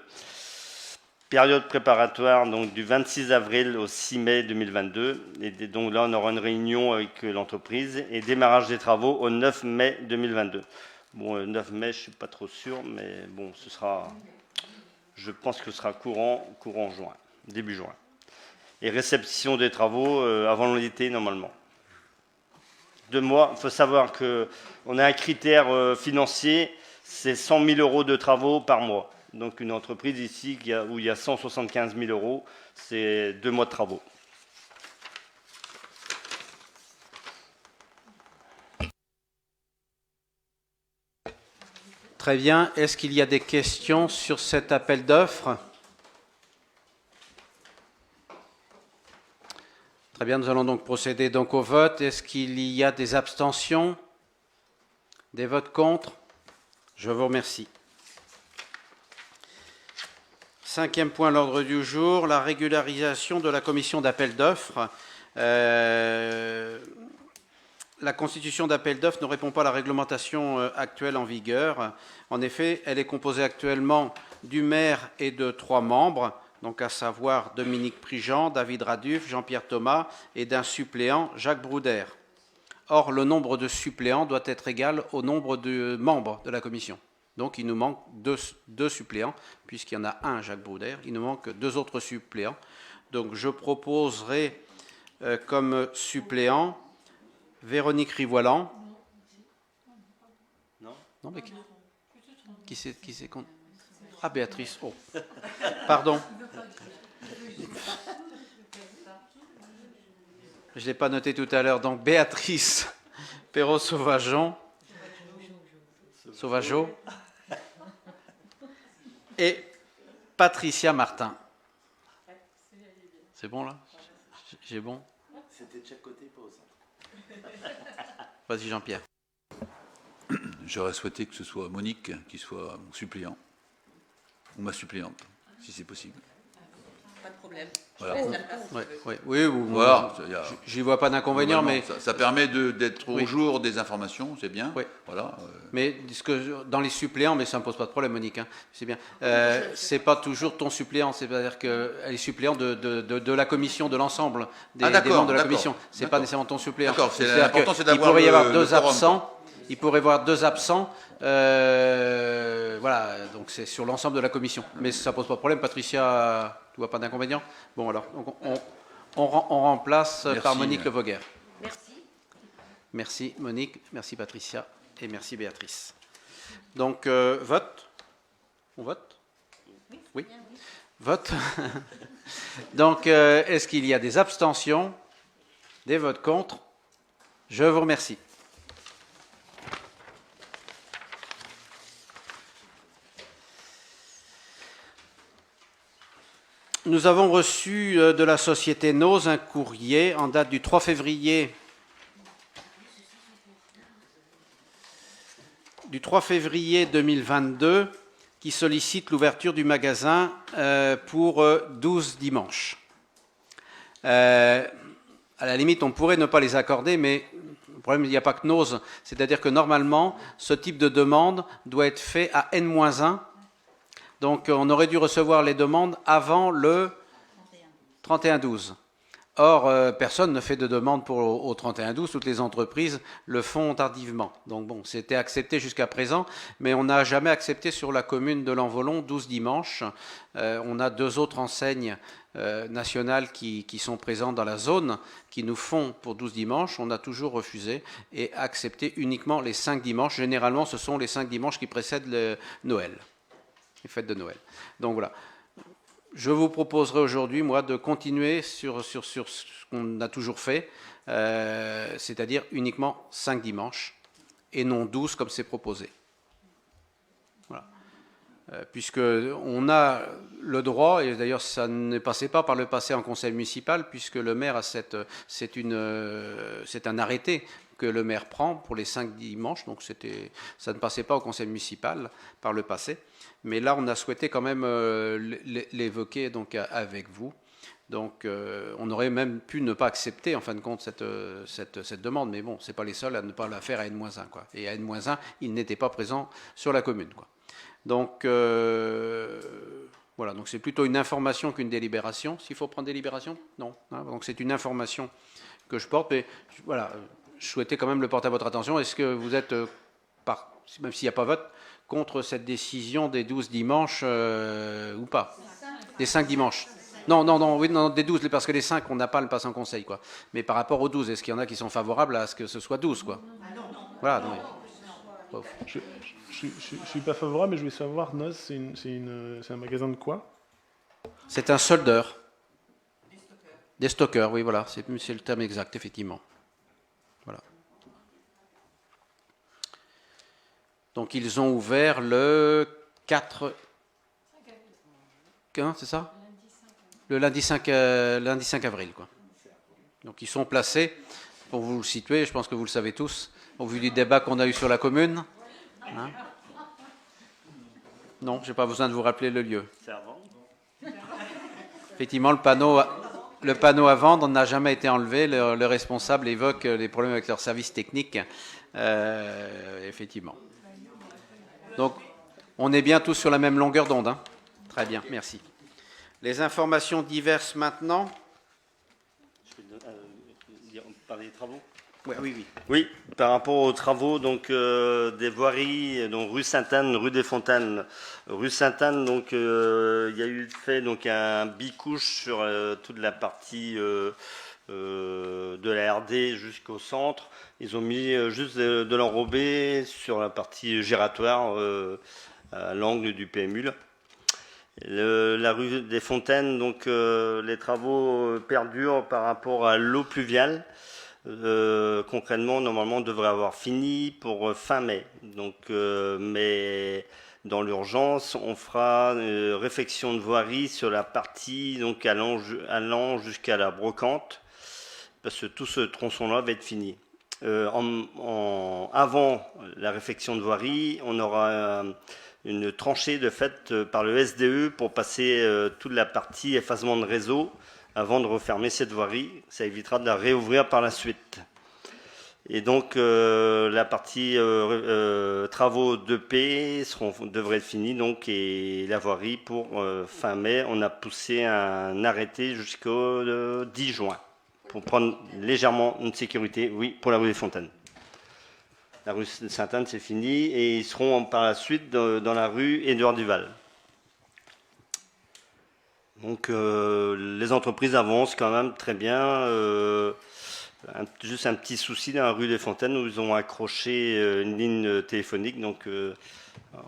Période préparatoire donc du 26 avril au 6 mai 2022. Et donc là, on aura une réunion avec l'entreprise et démarrage des travaux au 9 mai 2022. Bon, le 9 mai, je ne suis pas trop sûr, mais bon, je pense que ce sera courant juin, début juin. Et réception des travaux avant l'été, normalement. 2 mois, il faut savoir qu'on a un critère financier, c'est 100 000 euros de travaux par mois. Donc une entreprise ici où il y a 175 000 euros, c'est 2 mois de travaux. Très bien. Est-ce qu'il y a des questions sur cet appel d'offres? Très bien, nous allons donc procéder au vote. Est-ce qu'il y a des abstentions? Des votes contre? Je vous remercie. 5e point à l'ordre du jour, la régularisation de la commission d'appel d'offres. La constitution d'appel d'offres ne répond pas à la réglementation actuelle en vigueur. En effet, elle est composée actuellement du maire et de 3 membres, donc à savoir Dominique Prigent, David Raduf, Jean-Pierre Thomas et d'un suppléant, Jacques Brouder. Or, le nombre de suppléants doit être égal au nombre de membres de la commission. Donc, il nous manque deux suppléants, puisqu'il y en a un, Jacques Brouder. Il nous manque 2 autres suppléants. Donc, je proposerai comme suppléant Véronique Rivoilan. Non. Non, mais qui c'est Ah, Béatrice. Oh, pardon. Je ne l'ai pas noté tout à l'heure. Donc, Béatrice Perrault-Sauvageon. Sauvageau. Et Patricia Martin. C'est bon là? J'ai bon? C'était de chaque côté, pas au centre. Vas-y Jean-Pierre. J'aurais souhaité que ce soit Monique qui soit mon suppléant, ou ma suppléante, si c'est possible. Pas de problème. Voilà. Oui, voilà, j'y vois pas d'inconvénient, mais ça permet d'être au oui. jour des informations, c'est bien. Oui. Voilà. Mais dans les suppléants, mais ça ne me pose pas de problème, Monique, hein, c'est bien. C'est pas toujours ton suppléant, c'est-à-dire qu'elle est suppléant de la commission, de l'ensemble des membres de la commission. C'est pas nécessairement ton suppléant. D'accord. L'important, c'est d'avoir. Il pourrait y avoir 2 absents. Il pourrait y avoir 2 absents. Voilà, donc c'est sur l'ensemble de la commission. Mais ça ne pose pas de problème. Patricia, tu vois pas d'inconvénient? Bon, alors, on remplace par Monique Levoguer. Merci. Merci Monique, merci Patricia et merci Béatrice. Donc, vote? On vote? Oui. Vote. Donc, est-ce qu'il y a des abstentions? Des votes contre? Je vous remercie. Nous avons reçu de la société NOS un courrier en date du 3 février 2022 qui sollicite l'ouverture du magasin pour 12 dimanches. À la limite, on pourrait ne pas les accorder, mais le problème, il n'y a pas que NOS. C'est-à-dire que normalement, ce type de demande doit être fait à N-1. Donc, on aurait dû recevoir les demandes avant le 31-12. Or, personne ne fait de demande au 31-12. Toutes les entreprises le font tardivement. Donc, bon, c'était accepté jusqu'à présent, mais on n'a jamais accepté sur la commune de l'Envolon 12 dimanches. On a 2 autres enseignes nationales qui sont présentes dans la zone, qui nous font pour 12 dimanches. On a toujours refusé et accepté uniquement les 5 dimanches. Généralement, ce sont les 5 dimanches qui précèdent le Noël. Les fêtes de Noël. Donc voilà. Je vous proposerai aujourd'hui, moi, de continuer sur ce qu'on a toujours fait, c'est-à-dire uniquement 5 dimanches et non 12 comme c'est proposé. Voilà. Puisqu'on a le droit, et d'ailleurs ça ne passait pas par le passé en conseil municipal, puisque le maire a c'est un arrêté que le maire prend pour les 5 dimanches, donc ça ne passait pas au conseil municipal par le passé. Mais là, on a souhaité quand même l'évoquer donc avec vous. Donc, on aurait même pu ne pas accepter, en fin de compte, cette demande. Mais bon, ce n'est pas les seuls à ne pas la faire à N-1, quoi. Et à N-1, ils n'étaient pas présents sur la commune, quoi. Donc, voilà. Donc, c'est plutôt une information qu'une délibération. S'il faut prendre délibération, non. Hein, donc, c'est une information que je porte. Mais voilà, je souhaitais quand même le porter à votre attention. Est-ce que vous êtes, même s'il n'y a pas vote, contre cette décision des 12 dimanches ou pas? Des 5 dimanches. Non, des 12, parce que les 5, on n'a pas le passe en conseil, quoi. Mais par rapport aux 12, est-ce qu'il y en a qui sont favorables à ce que ce soit 12, quoi? Voilà. Non. Je suis pas favorable, mais je voulais savoir, NOS, c'est un magasin de quoi? C'est un soldeur. Des stockeurs, oui, voilà. C'est le terme exact, effectivement. Voilà. Donc, ils ont ouvert le 4... c'est ça? Le lundi 5 avril, quoi. Donc, ils sont placés, pour vous le situer, je pense que vous le savez tous, au vu du débat qu'on a eu sur la commune. Hein? Non, je n'ai pas besoin de vous rappeler le lieu. C'est à vendre. Effectivement, le panneau à vendre n'a jamais été enlevé. Le responsable évoque les problèmes avec leur service technique. Effectivement. Donc, on est bien tous sur la même longueur d'onde. Hein. Très bien, merci. Les informations diverses maintenant. Je peux parler des travaux. Oui. Oui, par rapport aux travaux donc des voiries, donc rue Sainte-Anne, rue des Fontaines. Rue Sainte-Anne, donc il y a eu fait donc un bicouche sur toute la partie de la RD jusqu'au centre. Ils ont mis juste de l'enrobé sur la partie giratoire à l'angle du PMU. La rue des Fontaines, donc les travaux perdurent par rapport à l'eau pluviale. Concrètement, normalement, on devrait avoir fini pour fin mai. Donc, mais dans l'urgence, on fera une réfection de voirie sur la partie donc allant jusqu'à la brocante, parce que tout ce tronçon-là va être fini. Avant la réfection de voirie, on aura une tranchée de fait par le SDE pour passer toute la partie effacement de réseau avant de refermer cette voirie. Ça évitera de la réouvrir par la suite. Et donc, la partie travaux 2P devrait être finie, donc, et la voirie pour fin mai. On a poussé un arrêté jusqu'au 10 juin pour prendre légèrement une sécurité, oui, pour la rue des Fontaines. La rue Sainte-Anne, c'est fini, et ils seront par la suite dans la rue Édouard Duval. Donc, les entreprises avancent quand même très bien. Juste un petit souci dans la rue des Fontaines où ils ont accroché une ligne téléphonique. Donc,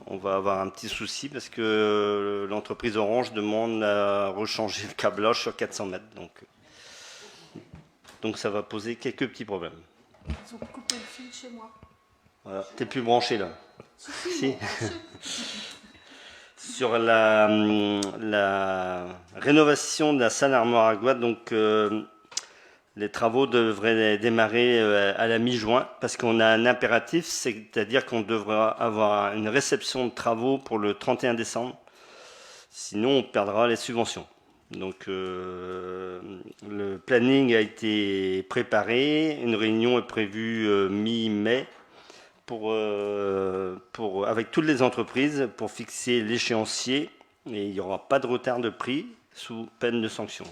on va avoir un petit souci parce que l'entreprise Orange demande à rechanger le câblage sur 400 mètres. Donc, ça va poser quelques petits problèmes. Ils ont coupé le fil chez moi. Voilà. T'es plus branché là. Si. Sur la rénovation de la salle armoire à Goutte, donc les travaux devraient démarrer à la mi-juin parce qu'on a un impératif, c'est-à-dire qu'on devra avoir une réception de travaux pour le 31 décembre. Sinon, on perdra les subventions. Donc, le planning a été préparé. Une réunion est prévue mi-mai avec toutes les entreprises pour fixer l'échéancier. Et il n'y aura pas de retard de prix sous peine de sanction.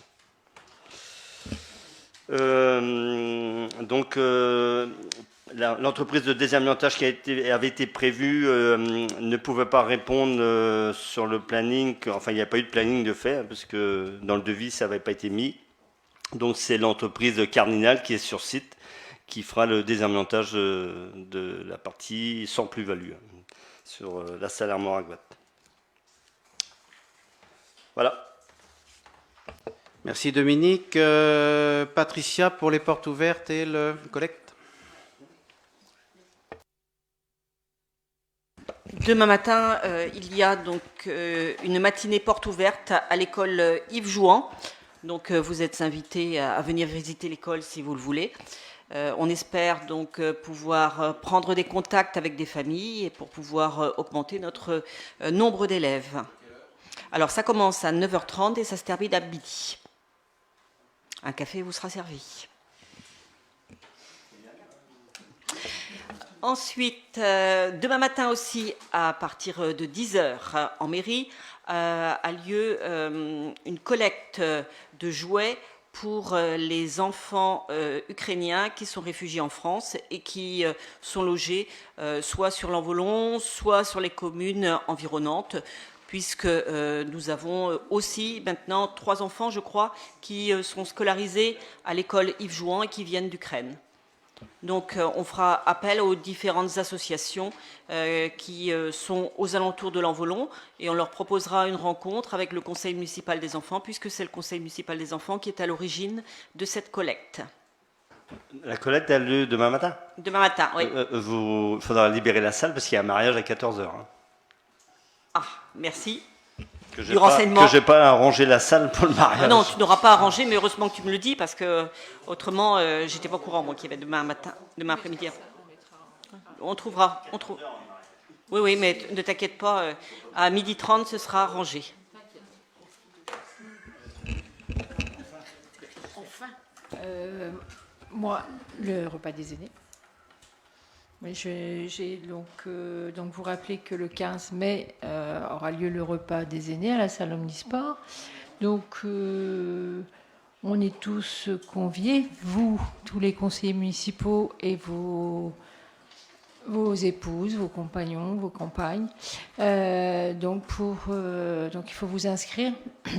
L'entreprise de désamiantage qui avait été prévue ne pouvait pas répondre sur le planning. Enfin, il n'y a pas eu de planning de fait, parce que dans le devis, ça n'avait pas été mis. Donc, c'est l'entreprise Cardinal qui est sur site, qui fera le désamiantage de la partie sans plus-value sur la salle armoire à Goutte. Voilà. Merci Dominique. Patricia, pour les portes ouvertes et le collecte. Demain matin, il y a donc une matinée porte ouverte à l'école Yves Jouan. Donc vous êtes invités à venir visiter l'école si vous le voulez. On espère donc pouvoir prendre des contacts avec des familles et pour pouvoir augmenter notre nombre d'élèves. Alors ça commence à 9h30 et ça se termine à midi. Un café vous sera servi. Ensuite, demain matin aussi, à partir de 10h en mairie, a lieu une collecte de jouets pour les enfants ukrainiens qui sont réfugiés en France et qui sont logés soit sur l'Envolon, soit sur les communes environnantes, puisque nous avons aussi maintenant 3 enfants, je crois, qui sont scolarisés à l'école Yves Jouan et qui viennent d'Ukraine. Donc on fera appel aux différentes associations qui sont aux alentours de l'Envolon et on leur proposera une rencontre avec le conseil municipal des enfants, puisque c'est le conseil municipal des enfants qui est à l'origine de cette collecte. La collecte a lieu demain matin ? Demain matin, oui. Il faudra libérer la salle parce qu'il y a un mariage à 14h. Ah, merci. Que je n'ai pas arrangé la salle pour le mariage. Ah non, tu n'auras pas arrangé, mais heureusement que tu me le dis, parce que autrement, j'étais pas au courant, moi, qu'il y avait demain après-midi. On trouvera. Oui, oui, mais ne t'inquiète pas, à 12h30, ce sera arrangé. Enfin, moi, le repas des aînés. Mais j'ai donc vous rappeler que le 15 mai aura lieu le repas des aînés à la salle Omnisport. Donc on est tous conviés, vous, tous les conseillers municipaux et vos épouses, vos compagnons, vos compagnes. Donc il faut vous inscrire,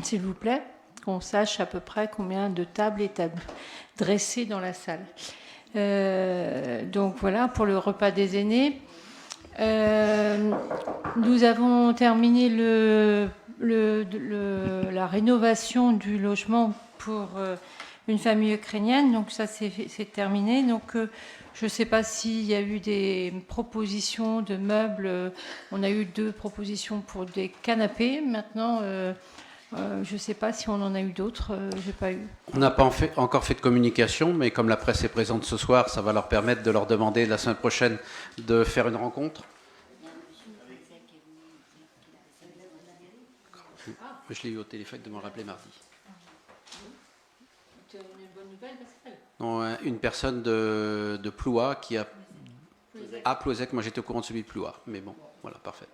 s'il vous plaît, qu'on sache à peu près combien de tables étaient dressées dans la salle. Donc voilà pour le repas des aînés. Nous avons terminé la rénovation du logement pour une famille ukrainienne, donc ça c'est terminé. Donc je ne sais pas s'il y a eu des propositions de meubles. On a eu 2 propositions pour des canapés. Maintenant je ne sais pas si on en a eu d'autres, j'ai pas eu. On n'a pas encore fait de communication, mais comme la presse est présente ce soir, ça va leur permettre de leur demander la semaine prochaine de faire une rencontre. Je l'ai eu au téléphone de me rappeler mardi. Tu as une bonne nouvelle, Pascal ? Non, une personne de Ploua qui a... À Plouzec, moi j'étais au courant de celui de Ploua, mais bon, voilà, parfait.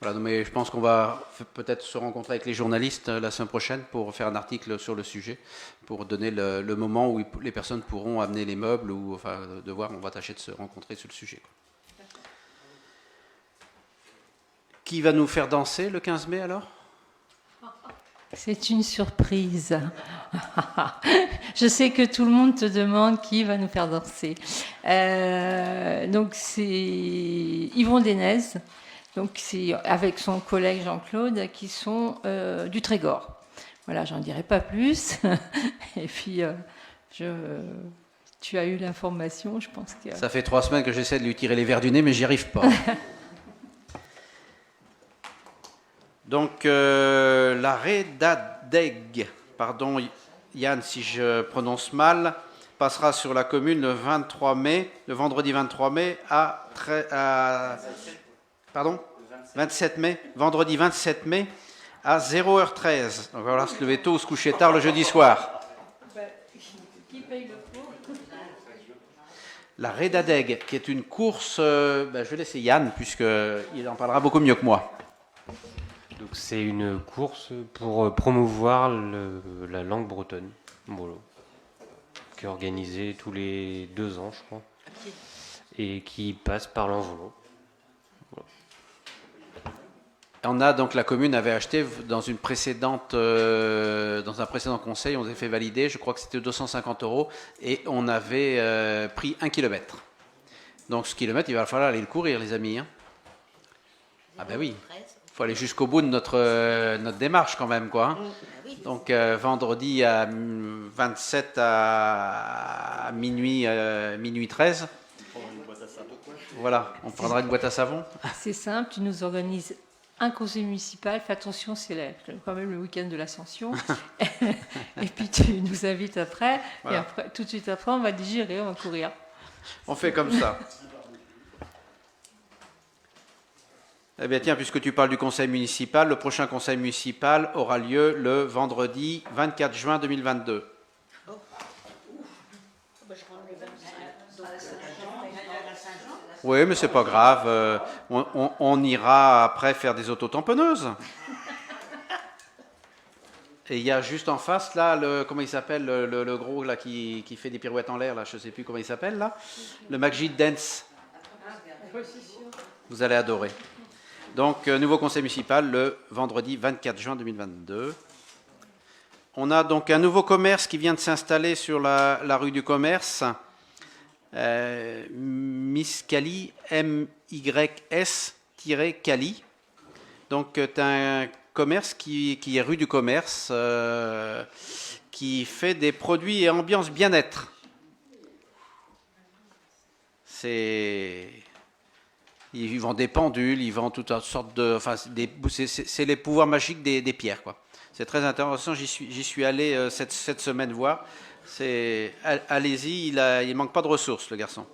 Voilà, mais je pense qu'on va peut-être se rencontrer avec les journalistes la semaine prochaine pour faire un article sur le sujet, pour donner le moment où les personnes pourront amener les meubles, ou enfin de voir, on va tâcher de se rencontrer sur le sujet. Qui va nous faire danser le 15 mai alors ? C'est une surprise. Je sais que tout le monde te demande qui va nous faire danser. Donc c'est Yvon Denez. Donc c'est avec son collègue Jean-Claude qui sont du Trégor. Voilà, j'en dirai pas plus. Et puis tu as eu l'information, je pense que... Ça fait 3 semaines que j'essaie de lui tirer les verres du nez, mais j'y arrive pas. Donc, la Redadeg, pardon Yann si je prononce mal, passera sur la commune le 23 mai, le vendredi 23 mai pardon 27 mai, vendredi 27 mai à 0h13. Donc, voilà, se lever tôt ou se coucher tard le jeudi soir. Qui paye le pot? La Redadeg, qui est une course, je vais laisser Yann, puisqu'il en parlera beaucoup mieux que moi. Donc c'est une course pour promouvoir la langue bretonne, voilà, qui est organisée tous les 2 ans, je crois, et qui passe par l'Envolon. Voilà. On a donc, la commune avait acheté dans un précédent conseil, on s'est fait valider, je crois que c'était 250 €, et on avait pris 1 km. Donc ce kilomètre, il va falloir aller le courir, les amis. Hein. Ah ben oui, il faut aller jusqu'au bout de notre démarche quand même, quoi. Hein. Donc vendredi à 27 à minuit 13. Voilà, on prendra une boîte à savon. C'est simple, tu nous organises un conseil municipal. Fais attention, c'est quand même le week-end de l'Ascension. Et puis tu nous invites après. Voilà. Et après, tout de suite après, on va digérer, on va courir. On fait comme ça. Eh bien tiens, puisque tu parles du conseil municipal, le prochain conseil municipal aura lieu le vendredi 24 juin 2022. Oui, mais c'est pas grave. On ira après faire des autotamponneuses. Et il y a juste en face, là, comment il s'appelle, le gros là, qui fait des pirouettes en l'air, là, je ne sais plus comment il s'appelle, là. Le Magic Dance. Vous allez adorer. Donc, nouveau conseil municipal le vendredi 24 juin 2022. On a donc un nouveau commerce qui vient de s'installer sur la rue du Commerce. Miss Cali, MYS-Cali. Donc, c'est un commerce qui est rue du Commerce, qui fait des produits et ambiance bien-être. Ils vendent des pendules, ils vendent toutes sortes de... Enfin, c'est les pouvoirs magiques des pierres, quoi. C'est très intéressant, j'y suis allé cette semaine voir. Allez-y, il ne manque pas de ressources, le garçon.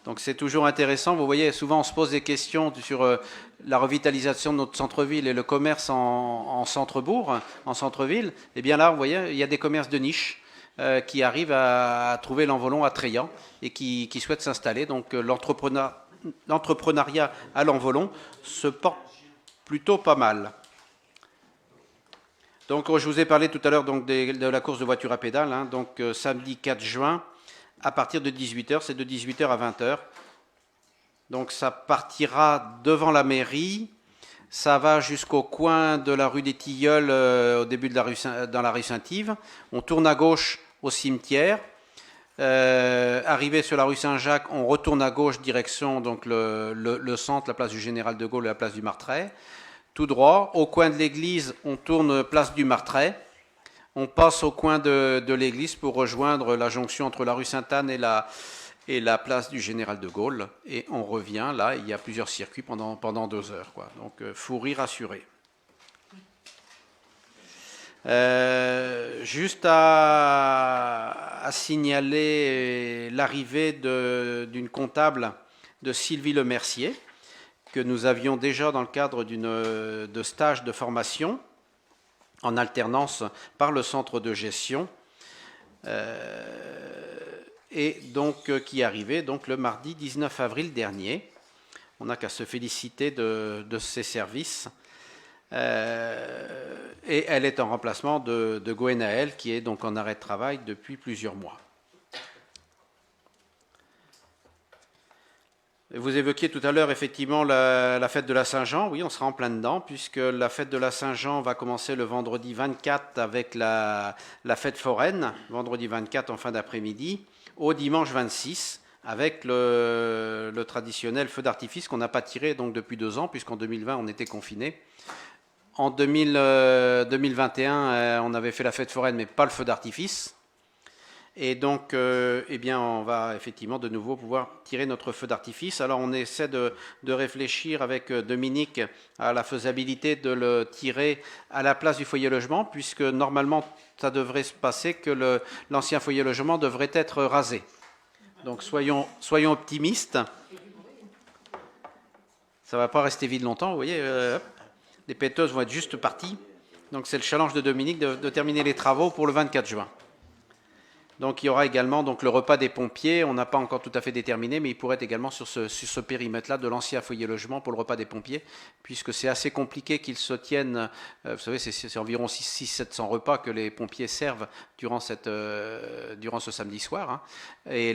Donc c'est toujours intéressant. Vous voyez, souvent on se pose des questions sur la revitalisation de notre centre-ville et le commerce en centre-bourg, en centre-ville. Et bien là, vous voyez, il y a des commerces de niche qui arrivent à trouver l'envolon attrayant et qui souhaitent s'installer. Donc l'entrepreneuriat à l'envolon se porte plutôt pas mal. Donc je vous ai parlé tout à l'heure de la course de voiture à pédales. Hein, donc samedi 4 juin, à partir de 18h, c'est de 18h à 20h. Donc ça partira devant la mairie, ça va jusqu'au coin de la rue des Tilleuls, au début de dans la rue Saint-Yves. On tourne à gauche au cimetière. Arrivé sur la rue Saint-Jacques, on retourne à gauche direction donc le centre, la place du Général de Gaulle et la place du Martret. Tout droit, au coin de l'église, on tourne place du Martret. On passe au coin de l'église pour rejoindre la jonction entre la rue Sainte-Anne et la place du Général de Gaulle. Et on revient, là, il y a plusieurs circuits pendant 2 heures, quoi. Donc, fou rire assuré. Juste à signaler l'arrivée d'une comptable de Sylvie Lemercier, que nous avions déjà dans le cadre de stage de formation en alternance par le centre de gestion, et donc qui est arrivée donc, le mardi 19 avril dernier. On n'a qu'à se féliciter de ses services. Et elle est en remplacement de Gwenaël, qui est donc en arrêt de travail depuis plusieurs mois. Vous évoquiez tout à l'heure effectivement la fête de la Saint-Jean. Oui, on sera en plein dedans, puisque la fête de la Saint-Jean va commencer le vendredi 24 avec la fête foraine, vendredi 24 en fin d'après-midi, au dimanche 26, avec le traditionnel feu d'artifice qu'on n'a pas tiré donc, depuis 2 ans, puisqu'en 2020 on était confinés. En 2021, on avait fait la fête foraine, mais pas le feu d'artifice. Et donc, eh bien, on va effectivement de nouveau pouvoir tirer notre feu d'artifice. Alors, on essaie de réfléchir avec Dominique à la faisabilité de le tirer à la place du foyer logement, puisque normalement, ça devrait se passer que l'ancien foyer logement devrait être rasé. Donc, soyons optimistes. Ça ne va pas rester vide longtemps, vous voyez. Les péteuses vont être juste parties. Donc, c'est le challenge de Dominique de terminer les travaux pour le 24 juin. Donc il y aura également donc, le repas des pompiers, on n'a pas encore tout à fait déterminé, mais il pourrait être également sur ce périmètre-là de l'ancien foyer logement pour le repas des pompiers, puisque c'est assez compliqué qu'ils se tiennent, vous savez, c'est environ 600-700 repas que les pompiers servent durant ce samedi soir. Hein. Et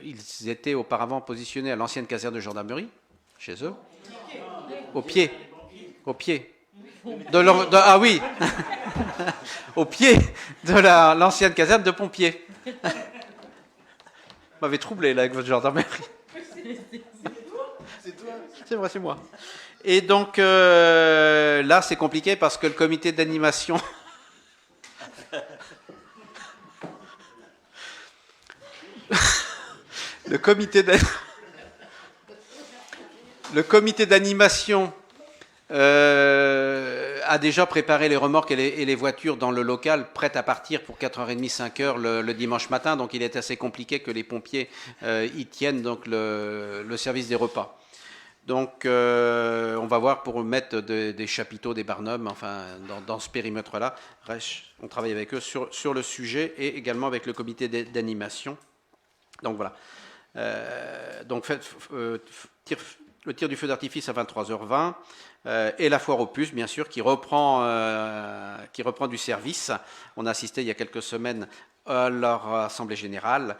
ils étaient auparavant positionnés à l'ancienne caserne de gendarmerie, chez eux, au pied. Ah oui, au pied de l'ancienne caserne de pompiers. Vous m'avez troublé là avec votre gendarmerie. C'est toi. C'est vrai, c'est moi. Et donc là, c'est compliqué parce que le comité d'animation. Le comité d'animation a déjà préparé les remorques et les voitures dans le local, prêtes à partir pour 4h30, 5h le dimanche matin. Donc il est assez compliqué que les pompiers y tiennent donc le service des repas. Donc on va voir pour mettre des chapiteaux, des barnums, enfin dans ce périmètre-là. On travaille avec eux sur le sujet et également avec le comité d'animation. Donc voilà. Donc le tir du feu d'artifice à 23h20 et la foire aux puces, bien sûr, qui reprend du service. On a assisté il y a quelques semaines à leur assemblée générale.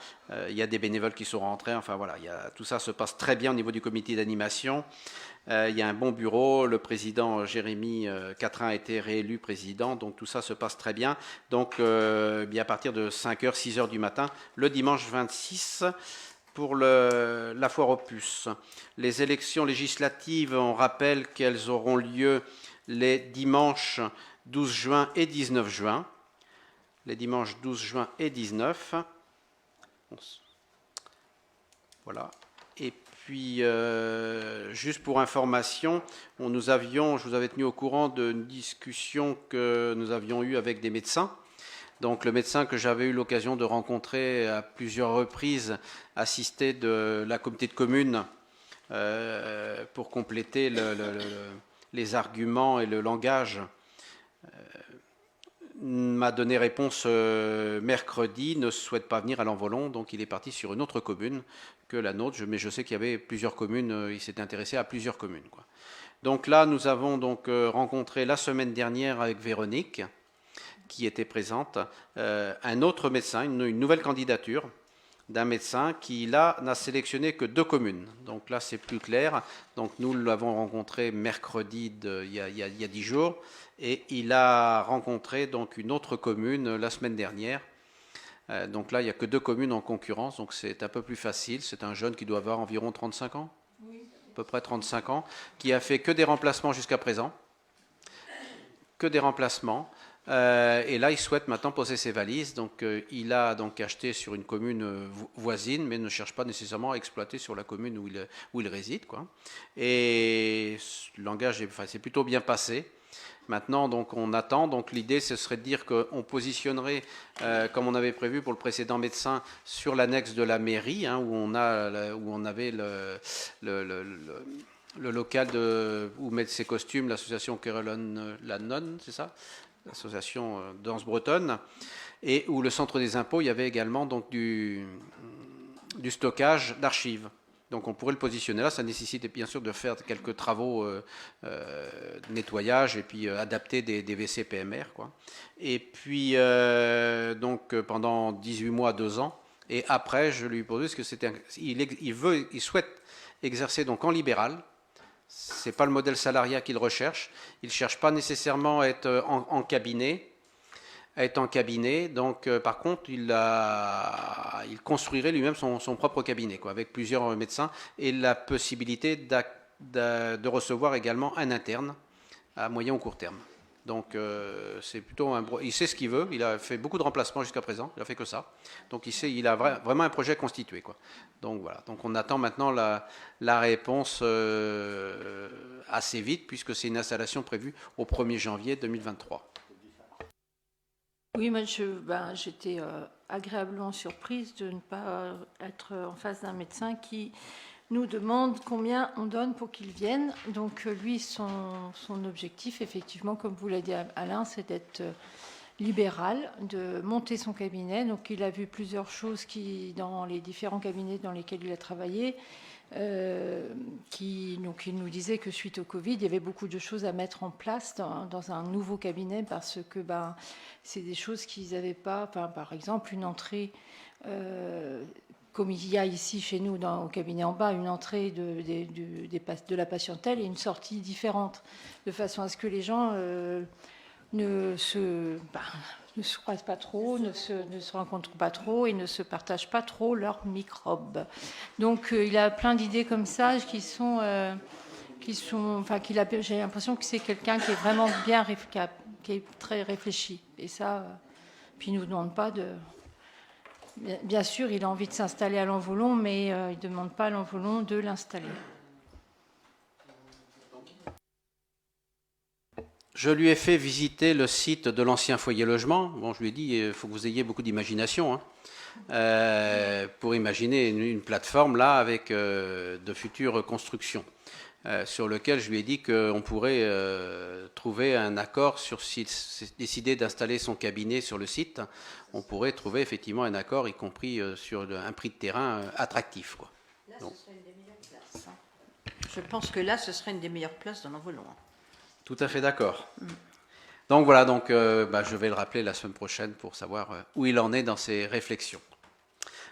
Il y a des bénévoles qui sont rentrés. Enfin voilà, tout ça se passe très bien au niveau du comité d'animation. Il y a un bon bureau. Le président Jérémy Catrin a été réélu président. Donc tout ça se passe très bien. Donc à partir de 5h, 6h du matin, le dimanche 26, pour la foire aux puces. Les élections législatives, on rappelle qu'elles auront lieu les dimanches 12 juin et 19 juin. Les dimanches 12 juin et 19. Voilà. Et puis, juste pour information, je vous avais tenu au courant d'une discussion que nous avions eue avec des médecins. Donc le médecin que j'avais eu l'occasion de rencontrer à plusieurs reprises, assisté de la communauté de communes pour compléter les arguments et le langage, m'a donné réponse mercredi, ne souhaite pas venir à l'Envolon, donc il est parti sur une autre commune que la nôtre, mais je sais qu'il y avait plusieurs communes, il s'était intéressé à plusieurs communes, quoi. Donc là, nous avons donc rencontré la semaine dernière avec Véronique, qui était présente, un autre médecin, une nouvelle candidature d'un médecin qui, là, n'a sélectionné que 2 communes. Donc là, c'est plus clair. Donc nous l'avons rencontré mercredi il y a 10 jours, et il a rencontré donc une autre commune la semaine dernière. Donc là, il n'y a que 2 communes en concurrence, donc c'est un peu plus facile. C'est un jeune qui doit avoir environ 35 ans, oui. À peu près 35 ans, qui a fait que des remplacements jusqu'à présent. Que des remplacements. Et là, il souhaite maintenant poser ses valises. Donc, il a donc acheté sur une commune voisine, mais ne cherche pas nécessairement à exploiter sur la commune où il réside, quoi. Et le langage c'est plutôt bien passé. Maintenant, donc, on attend. Donc, l'idée, ce serait de dire qu'on positionnerait, comme on avait prévu pour le précédent médecin, sur l'annexe de la mairie, hein, où on avait le local où mettent ses costumes, l'association Caroline la Nonne, c'est ça ? L'association Danse Bretonne, et où le centre des impôts, il y avait également donc du stockage d'archives. Donc on pourrait le positionner là, ça nécessite bien sûr de faire quelques travaux de nettoyage et puis adapter des WC PMR, quoi. Et puis donc pendant 18 mois, 2 ans, et après je lui posais ce que c'était, il souhaite exercer donc en libéral. C'est pas le modèle salariat qu'il recherche. Il ne cherche pas nécessairement à être en cabinet. Donc, par contre, il construirait lui-même son propre cabinet, quoi, avec plusieurs médecins et la possibilité de recevoir également un interne à moyen ou court terme. Donc c'est plutôt il sait ce qu'il veut, il a fait beaucoup de remplacements jusqu'à présent, il a fait que ça. Donc il a vraiment un projet constitué, quoi. Donc voilà, donc on attend maintenant la réponse assez vite puisque c'est une installation prévue au 1er janvier 2023. Oui, moi j'étais agréablement surprise de ne pas être en face d'un médecin qui nous demande combien on donne pour qu'il vienne. Donc lui, son objectif, effectivement, comme vous l'avez dit Alain, c'est d'être libéral, de monter son cabinet. Donc il a vu plusieurs choses dans les différents cabinets dans lesquels il a travaillé. Donc il nous disait que suite au Covid, il y avait beaucoup de choses à mettre en place dans un nouveau cabinet parce que c'est des choses qu'ils n'avaient pas. Par exemple, une entrée, comme il y a ici chez nous au cabinet en bas, une entrée de la patientèle et une sortie différente, de façon à ce que les gens ne se croisent pas trop, ne se rencontrent pas trop et ne se partagent pas trop leurs microbes. Donc il a plein d'idées comme ça j'ai l'impression que c'est quelqu'un qui est vraiment bien, qui est très réfléchi. Et ça, puis il nous demande pas de. Bien sûr, il a envie de s'installer à Lanvoulon, mais il ne demande pas à Lanvoulon de l'installer. Je lui ai fait visiter le site de l'ancien foyer logement. Bon, je lui ai dit, il faut que vous ayez beaucoup d'imagination pour imaginer une plateforme là avec de futures constructions. Sur lequel je lui ai dit qu'on pourrait trouver un accord si décider d'installer son cabinet sur le site. On pourrait trouver effectivement un accord, y compris sur un prix de terrain attractif, quoi. Là, ce serait une des meilleures places. Je pense que là, ce serait une des meilleures places dans l'Envolon. Tout à fait d'accord. Donc voilà, je vais le rappeler la semaine prochaine pour savoir où il en est dans ses réflexions.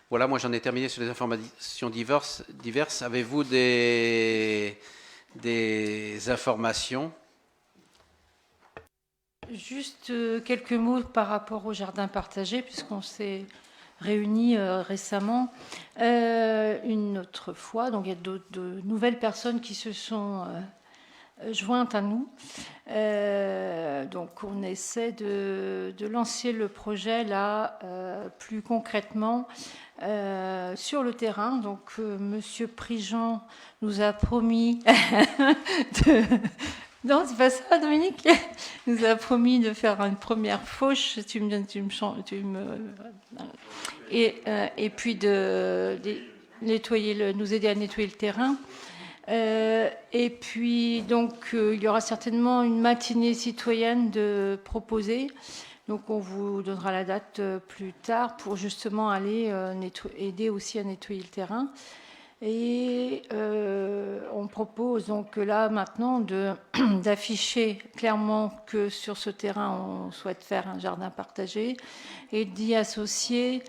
Voilà, moi j'en ai terminé sur les informations diverses. Avez-vous des informations? Juste quelques mots par rapport au jardin partagé, puisqu'on s'est réunis récemment une autre fois. Donc il y a de nouvelles personnes qui se sont jointes à nous. Donc on essaie de lancer le projet là plus concrètement sur le terrain. Donc Monsieur Prigent nous a promis Non, c'est pas ça, Dominique. Nous a promis de faire une première fauche. Et puis de nettoyer, nous aider à nettoyer le terrain. Et puis donc il y aura certainement une matinée citoyenne de proposer. Donc on vous donnera la date plus tard pour justement aller aider aussi à nettoyer le terrain. Et on propose donc là maintenant d'afficher clairement que sur ce terrain on souhaite faire un jardin partagé et d'y associer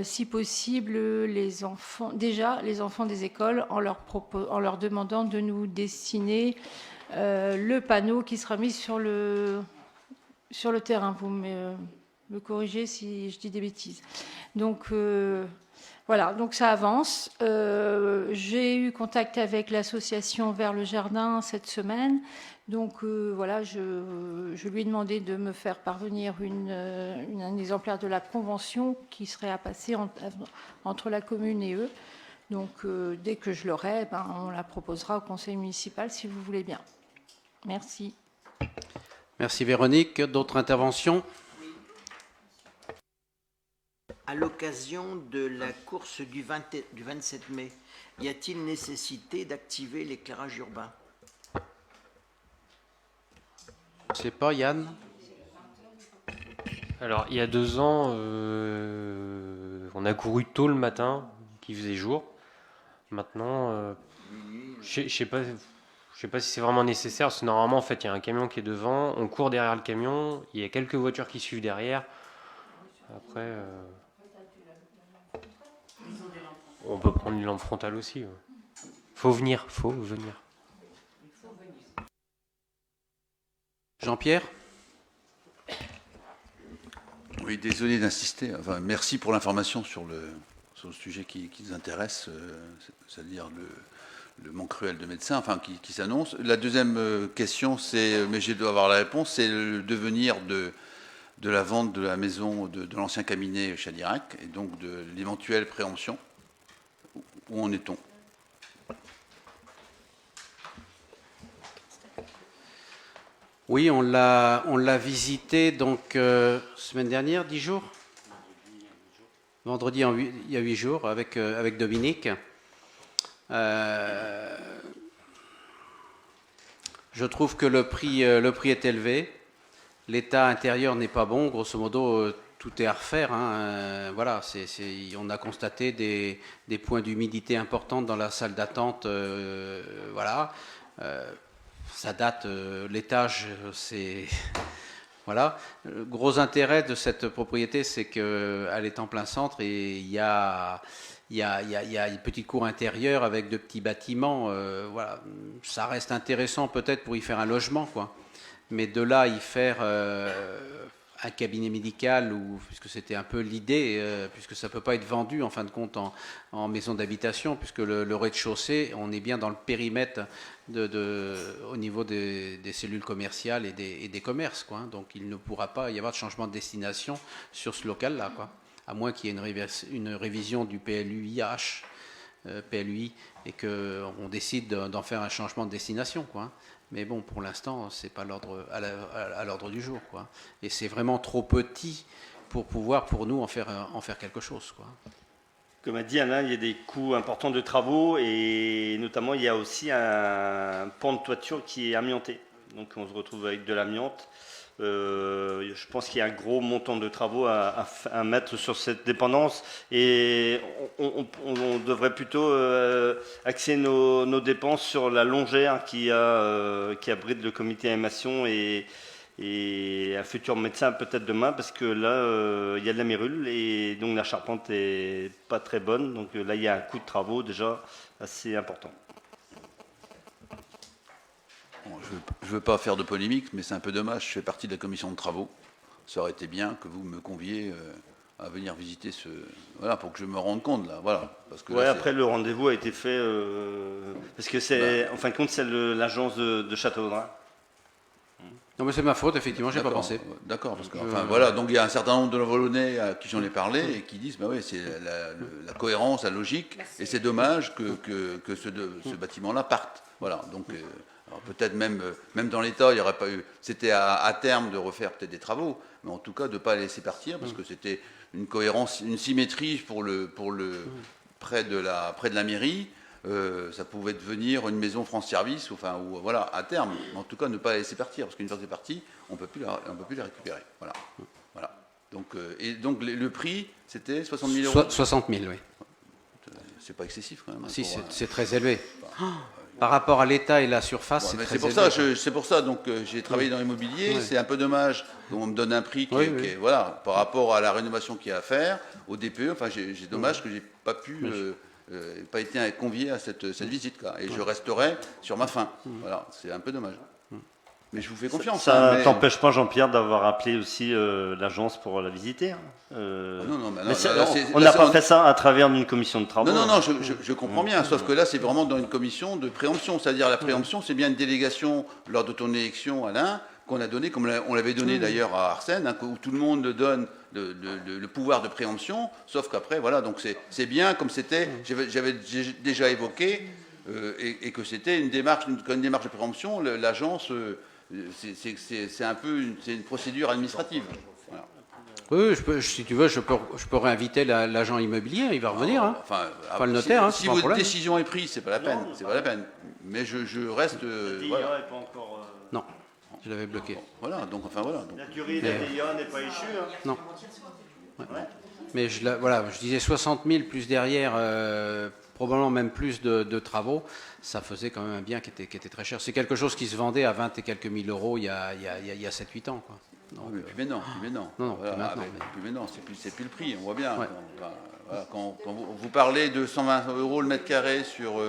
si possible les enfants des écoles en leur demandant de nous dessiner le panneau qui sera mis sur le terrain. Vous me corrigez si je dis des bêtises. Donc voilà, donc ça avance. J'ai eu contact avec l'association Vers le Jardin cette semaine. Donc voilà, je lui ai demandé de me faire parvenir un exemplaire de la convention qui serait à passer entre la commune et eux. Donc dès que je l'aurai, on la proposera au conseil municipal si vous voulez bien. Merci. Merci Véronique. D'autres interventions ? À l'occasion de la course du 27 mai, y a-t-il nécessité d'activer l'éclairage urbain? Je ne sais pas, Yann. Alors, il y a 2 ans, on a couru tôt le matin, qu'il faisait jour. Maintenant, je ne sais pas si c'est vraiment nécessaire, parce que normalement, en fait, il y a un camion qui est devant, on court derrière le camion, il y a quelques voitures qui suivent derrière. Après... on peut prendre une lampe frontale aussi. Faut venir. Jean-Pierre ? Oui, désolé d'insister. Enfin, merci pour l'information sur le sujet qui nous intéresse, c'est-à-dire le manque cruel de médecins, enfin qui s'annonce. La deuxième question, c'est, mais je dois avoir la réponse, c'est le devenir de la vente de la maison de l'ancien cabinet Chadirac et donc de l'éventuelle préemption. Où en est-on? Oui, on l'a visité donc semaine dernière, 10 jours. Vendredi, il y a 8 jours avec Dominique. Je trouve que le prix est élevé. L'état intérieur n'est pas bon. Grosso modo, tout est à refaire. Hein. Voilà, on a constaté des points d'humidité importants dans la salle d'attente. Voilà. Ça date, l'étage, c'est... Voilà. Le gros intérêt de cette propriété, c'est qu'elle est en plein centre et il y a une petite cour intérieure avec de petits bâtiments. Voilà. Ça reste intéressant peut-être pour y faire un logement, quoi. Mais de là, y faire un cabinet médical, puisque c'était un peu l'idée, puisque ça ne peut pas être vendu en fin de compte en maison d'habitation, puisque le rez-de-chaussée, on est bien dans le périmètre au niveau des cellules commerciales et des commerces, quoi. Donc il ne pourra pas y avoir de changement de destination sur ce local-là, quoi. À moins qu'il y ait une révision du PLUI et qu'on décide d'en faire un changement de destination, quoi. Mais bon, pour l'instant, c'est pas à l'ordre du jour, quoi. Et c'est vraiment trop petit pour pouvoir, pour nous, en faire quelque chose, quoi. Comme a dit Alain, il y a des coûts importants de travaux et notamment il y a aussi un pan de toiture qui est amianté. Donc on se retrouve avec de l'amiante. Je pense qu'il y a un gros montant de travaux à mettre sur cette dépendance et on devrait plutôt axer nos dépenses sur la longère qui abrite le comité animation et un futur médecin peut-être demain, parce que là il y a de la mérule et donc la charpente est pas très bonne, donc là il y a un coût de travaux déjà assez important. Je ne veux pas faire de polémique, mais c'est un peu dommage. Je fais partie de la commission de travaux. Ça aurait été bien que vous me conviez à venir visiter voilà, pour que je me rende compte, là. Voilà. Parce que ouais, là, après, le rendez-vous a été fait, parce que c'est, en fin de compte, c'est l'agence de Châteaudun. Non, mais c'est ma faute, effectivement, j'ai pas pensé. D'accord, parce que, enfin, voilà, donc il y a un certain nombre de Volonais à qui j'en ai parlé et qui disent, bah oui, c'est la cohérence, la logique, et c'est dommage que ce bâtiment-là parte. Voilà, donc... alors peut-être même dans l'État, il n'y aurait pas eu... C'était à terme de refaire peut-être des travaux, mais en tout cas de ne pas la laisser partir, parce que c'était une cohérence, une symétrie près de la mairie. Ça pouvait devenir une maison France Service, enfin, ou voilà, à terme. Mais en tout cas, ne pas la laisser partir, parce qu'une fois que c'est parti, on ne peut plus la récupérer. Voilà. Voilà. Donc, et donc le prix, c'était 60 000 euros. 60 000, oui. C'est pas excessif quand même. Si, c'est très élevé. Par rapport à l'état et la surface, ouais, c'est très élevé. C'est pour ça, donc j'ai travaillé dans l'immobilier. Ouais. C'est un peu dommage qu'on me donne un prix qui est, voilà, par rapport à la rénovation qu'il y a à faire, au DPE. Enfin, c'est dommage que j'ai pas pu, pas été convié à cette visite, quoi. Et je resterai sur ma faim. Voilà, c'est un peu dommage. Mais je vous fais confiance. Ça ne t'empêche pas, Jean-Pierre, d'avoir appelé aussi l'agence pour la visiter. Non, on n'a pas fait ça à travers une commission de travaux. Non, je comprends bien. Sauf que là, c'est vraiment dans une commission de préemption. C'est-à-dire la préemption, c'est bien une délégation lors de ton élection, Alain, qu'on a donné, comme on l'avait donné d'ailleurs à Arsène, hein, où tout le monde donne le pouvoir de préemption. Sauf qu'après, voilà, donc c'est bien comme c'était. J'avais déjà évoqué et que c'était une démarche de préemption. L'agence. C'est un peu une procédure administrative. Voilà. Oui, si tu veux, je peux réinviter l'agent immobilier, il va revenir. Hein. Enfin, le notaire. Hein, si votre décision est prise, c'est pas la peine. C'est pas la peine. Mais je reste. Voilà. Pas encore, Non, je l'avais bloqué. Bon, voilà. Donc enfin voilà. Donc, la durée de la DIA n'est pas échue. Hein. Non. Ouais. Mais je disais 60 000 plus derrière. Probablement même plus de travaux, ça faisait quand même un bien qui était très cher. C'est quelque chose qui se vendait à 20 et quelques mille euros il y a 7-8 ans. Quoi. Donc, mais non. Non, voilà, plus maintenant. Mais non, c'est plus le prix, on voit bien. Ouais. Voilà, quand vous parlez de 120 euros le mètre carré sur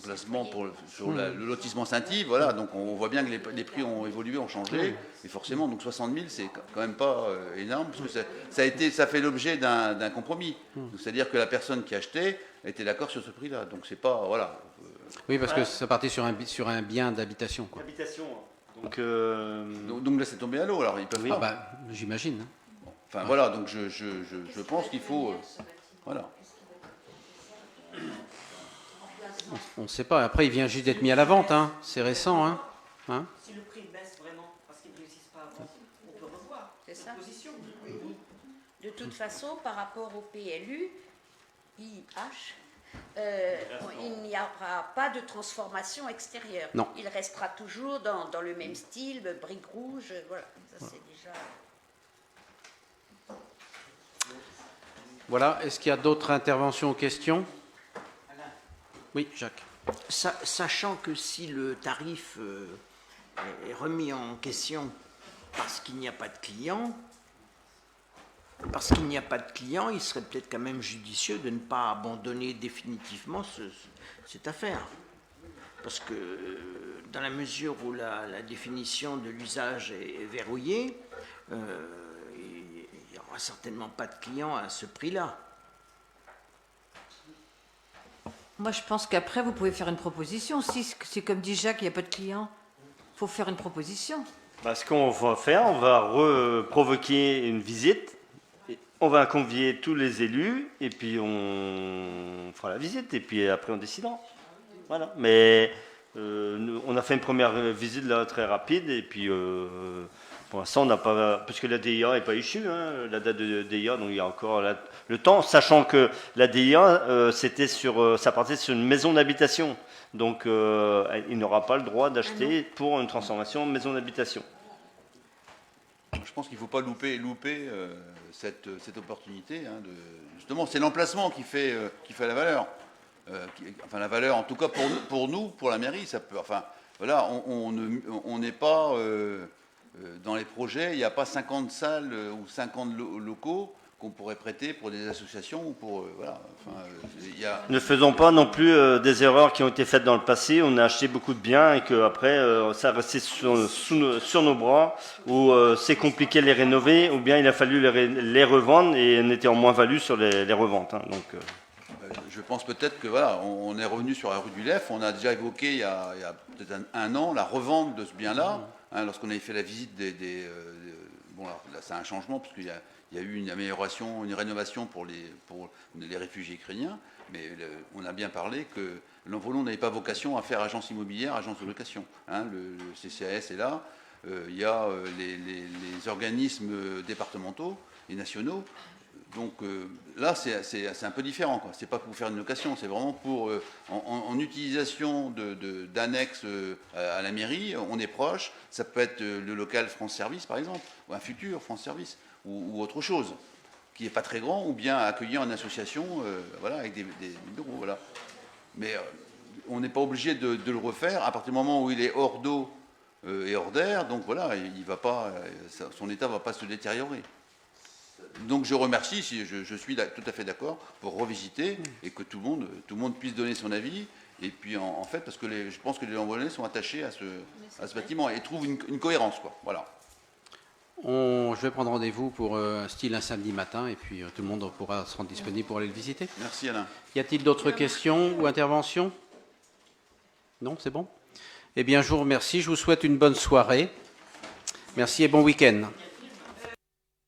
l'emplacement sur le lotissement Saint-Yves, voilà, donc on voit bien que les prix ont évolué, ont changé, et forcément, donc 60 000, c'est quand même pas énorme, parce que ça fait l'objet d'un compromis. C'est-à-dire que la personne qui achetait était d'accord sur ce prix-là, donc c'est pas, voilà. Oui, parce que ça partait sur un bien d'habitation, quoi. Habitation. Donc là, c'est tombé à l'eau, alors ils peuvent pas. Bah, j'imagine. Enfin, voilà, donc je pense qu'il faut... voilà. On ne sait pas. Après, il vient juste d'être mis à la vente, hein. C'est récent, hein. Si le prix baisse vraiment parce qu'ils ne réussissent pas à vendre, on peut revoir cette position. De toute façon, par rapport au PLU, IH, il n'y aura pas de transformation extérieure. Non. Il restera toujours dans le même style, briques rouges, voilà. Ça, c'est déjà... Voilà. Est-ce qu'il y a d'autres interventions ou questions? Oui, Jacques. Sachant que si le tarif est remis en question parce qu'il n'y a pas de clients, il serait peut-être quand même judicieux de ne pas abandonner définitivement cette affaire. Parce que dans la mesure où la définition de l'usage est verrouillée, il n'y aura certainement pas de clients à ce prix-là. Moi, je pense qu'après, vous pouvez faire une proposition. Si c'est comme dit Jacques, il n'y a pas de clients, il faut faire une proposition. Ce qu'on va faire, on va provoquer une visite, on va convier tous les élus, et puis on fera la visite, et puis après on décidera. Voilà. Mais on a fait une première visite là très rapide, et puis pour l'instant on n'a pas, parce que la DIA n'est pas issue, hein, la date de DIA, donc il y a encore le temps, sachant que la DIA ça partait sur une maison d'habitation, donc il n'aura pas le droit d'acheter pour une transformation en maison d'habitation. Je pense qu'il ne faut pas louper cette opportunité. Hein, justement, c'est l'emplacement qui fait la valeur. Enfin, la valeur, en tout cas pour nous, pour la mairie, ça peut. Enfin, voilà, on n'est pas dans les projets. Il n'y a pas 50 salles ou 50 locaux qu'on pourrait prêter pour des associations ou pour voilà. Enfin, Ne faisons pas non plus des erreurs qui ont été faites dans le passé. On a acheté beaucoup de biens et que après ça restait sur nos bras, ou c'est compliqué de les rénover, ou bien il a fallu les revendre et on était en moins-value sur les reventes. Hein, donc. Je pense peut-être que voilà, on est revenu sur la rue du Lef. On a déjà évoqué il y a peut-être un an la revente de ce bien-là. Hein, lorsqu'on avait fait la visite bon, là c'est un changement parce qu'il y a eu une amélioration, une rénovation pour les réfugiés ukrainiens, mais on a bien parlé que l'Envolon n'avait pas vocation à faire agence immobilière, agence de location. Hein, le CCAS est là, il y a les organismes départementaux et nationaux. Donc là, c'est un peu différent. Ce n'est pas pour faire une location, c'est vraiment pour, en utilisation d'annexes à la mairie, on est proche. Ça peut être le local France Service, par exemple, ou un futur France Service, ou autre chose, qui n'est pas très grand, ou bien accueillir une association voilà, avec des bureaux. Voilà. Mais on n'est pas obligé de le refaire à partir du moment où il est hors d'eau et hors d'air. Donc voilà, il va pas, son état ne va pas se détériorer. Donc je remercie, je suis tout à fait d'accord pour revisiter et que tout le monde puisse donner son avis. Et puis en fait, parce que je pense que les Envolonnais sont attachés à ce bâtiment et trouvent une cohérence, quoi. Voilà. Je vais prendre rendez-vous pour un samedi matin et puis tout le monde pourra se rendre disponible pour aller le visiter. Merci Alain. Y a-t-il d'autres questions ou interventions? Non, c'est bon? Eh bien, je vous remercie. Je vous souhaite une bonne soirée. Merci et bon week-end.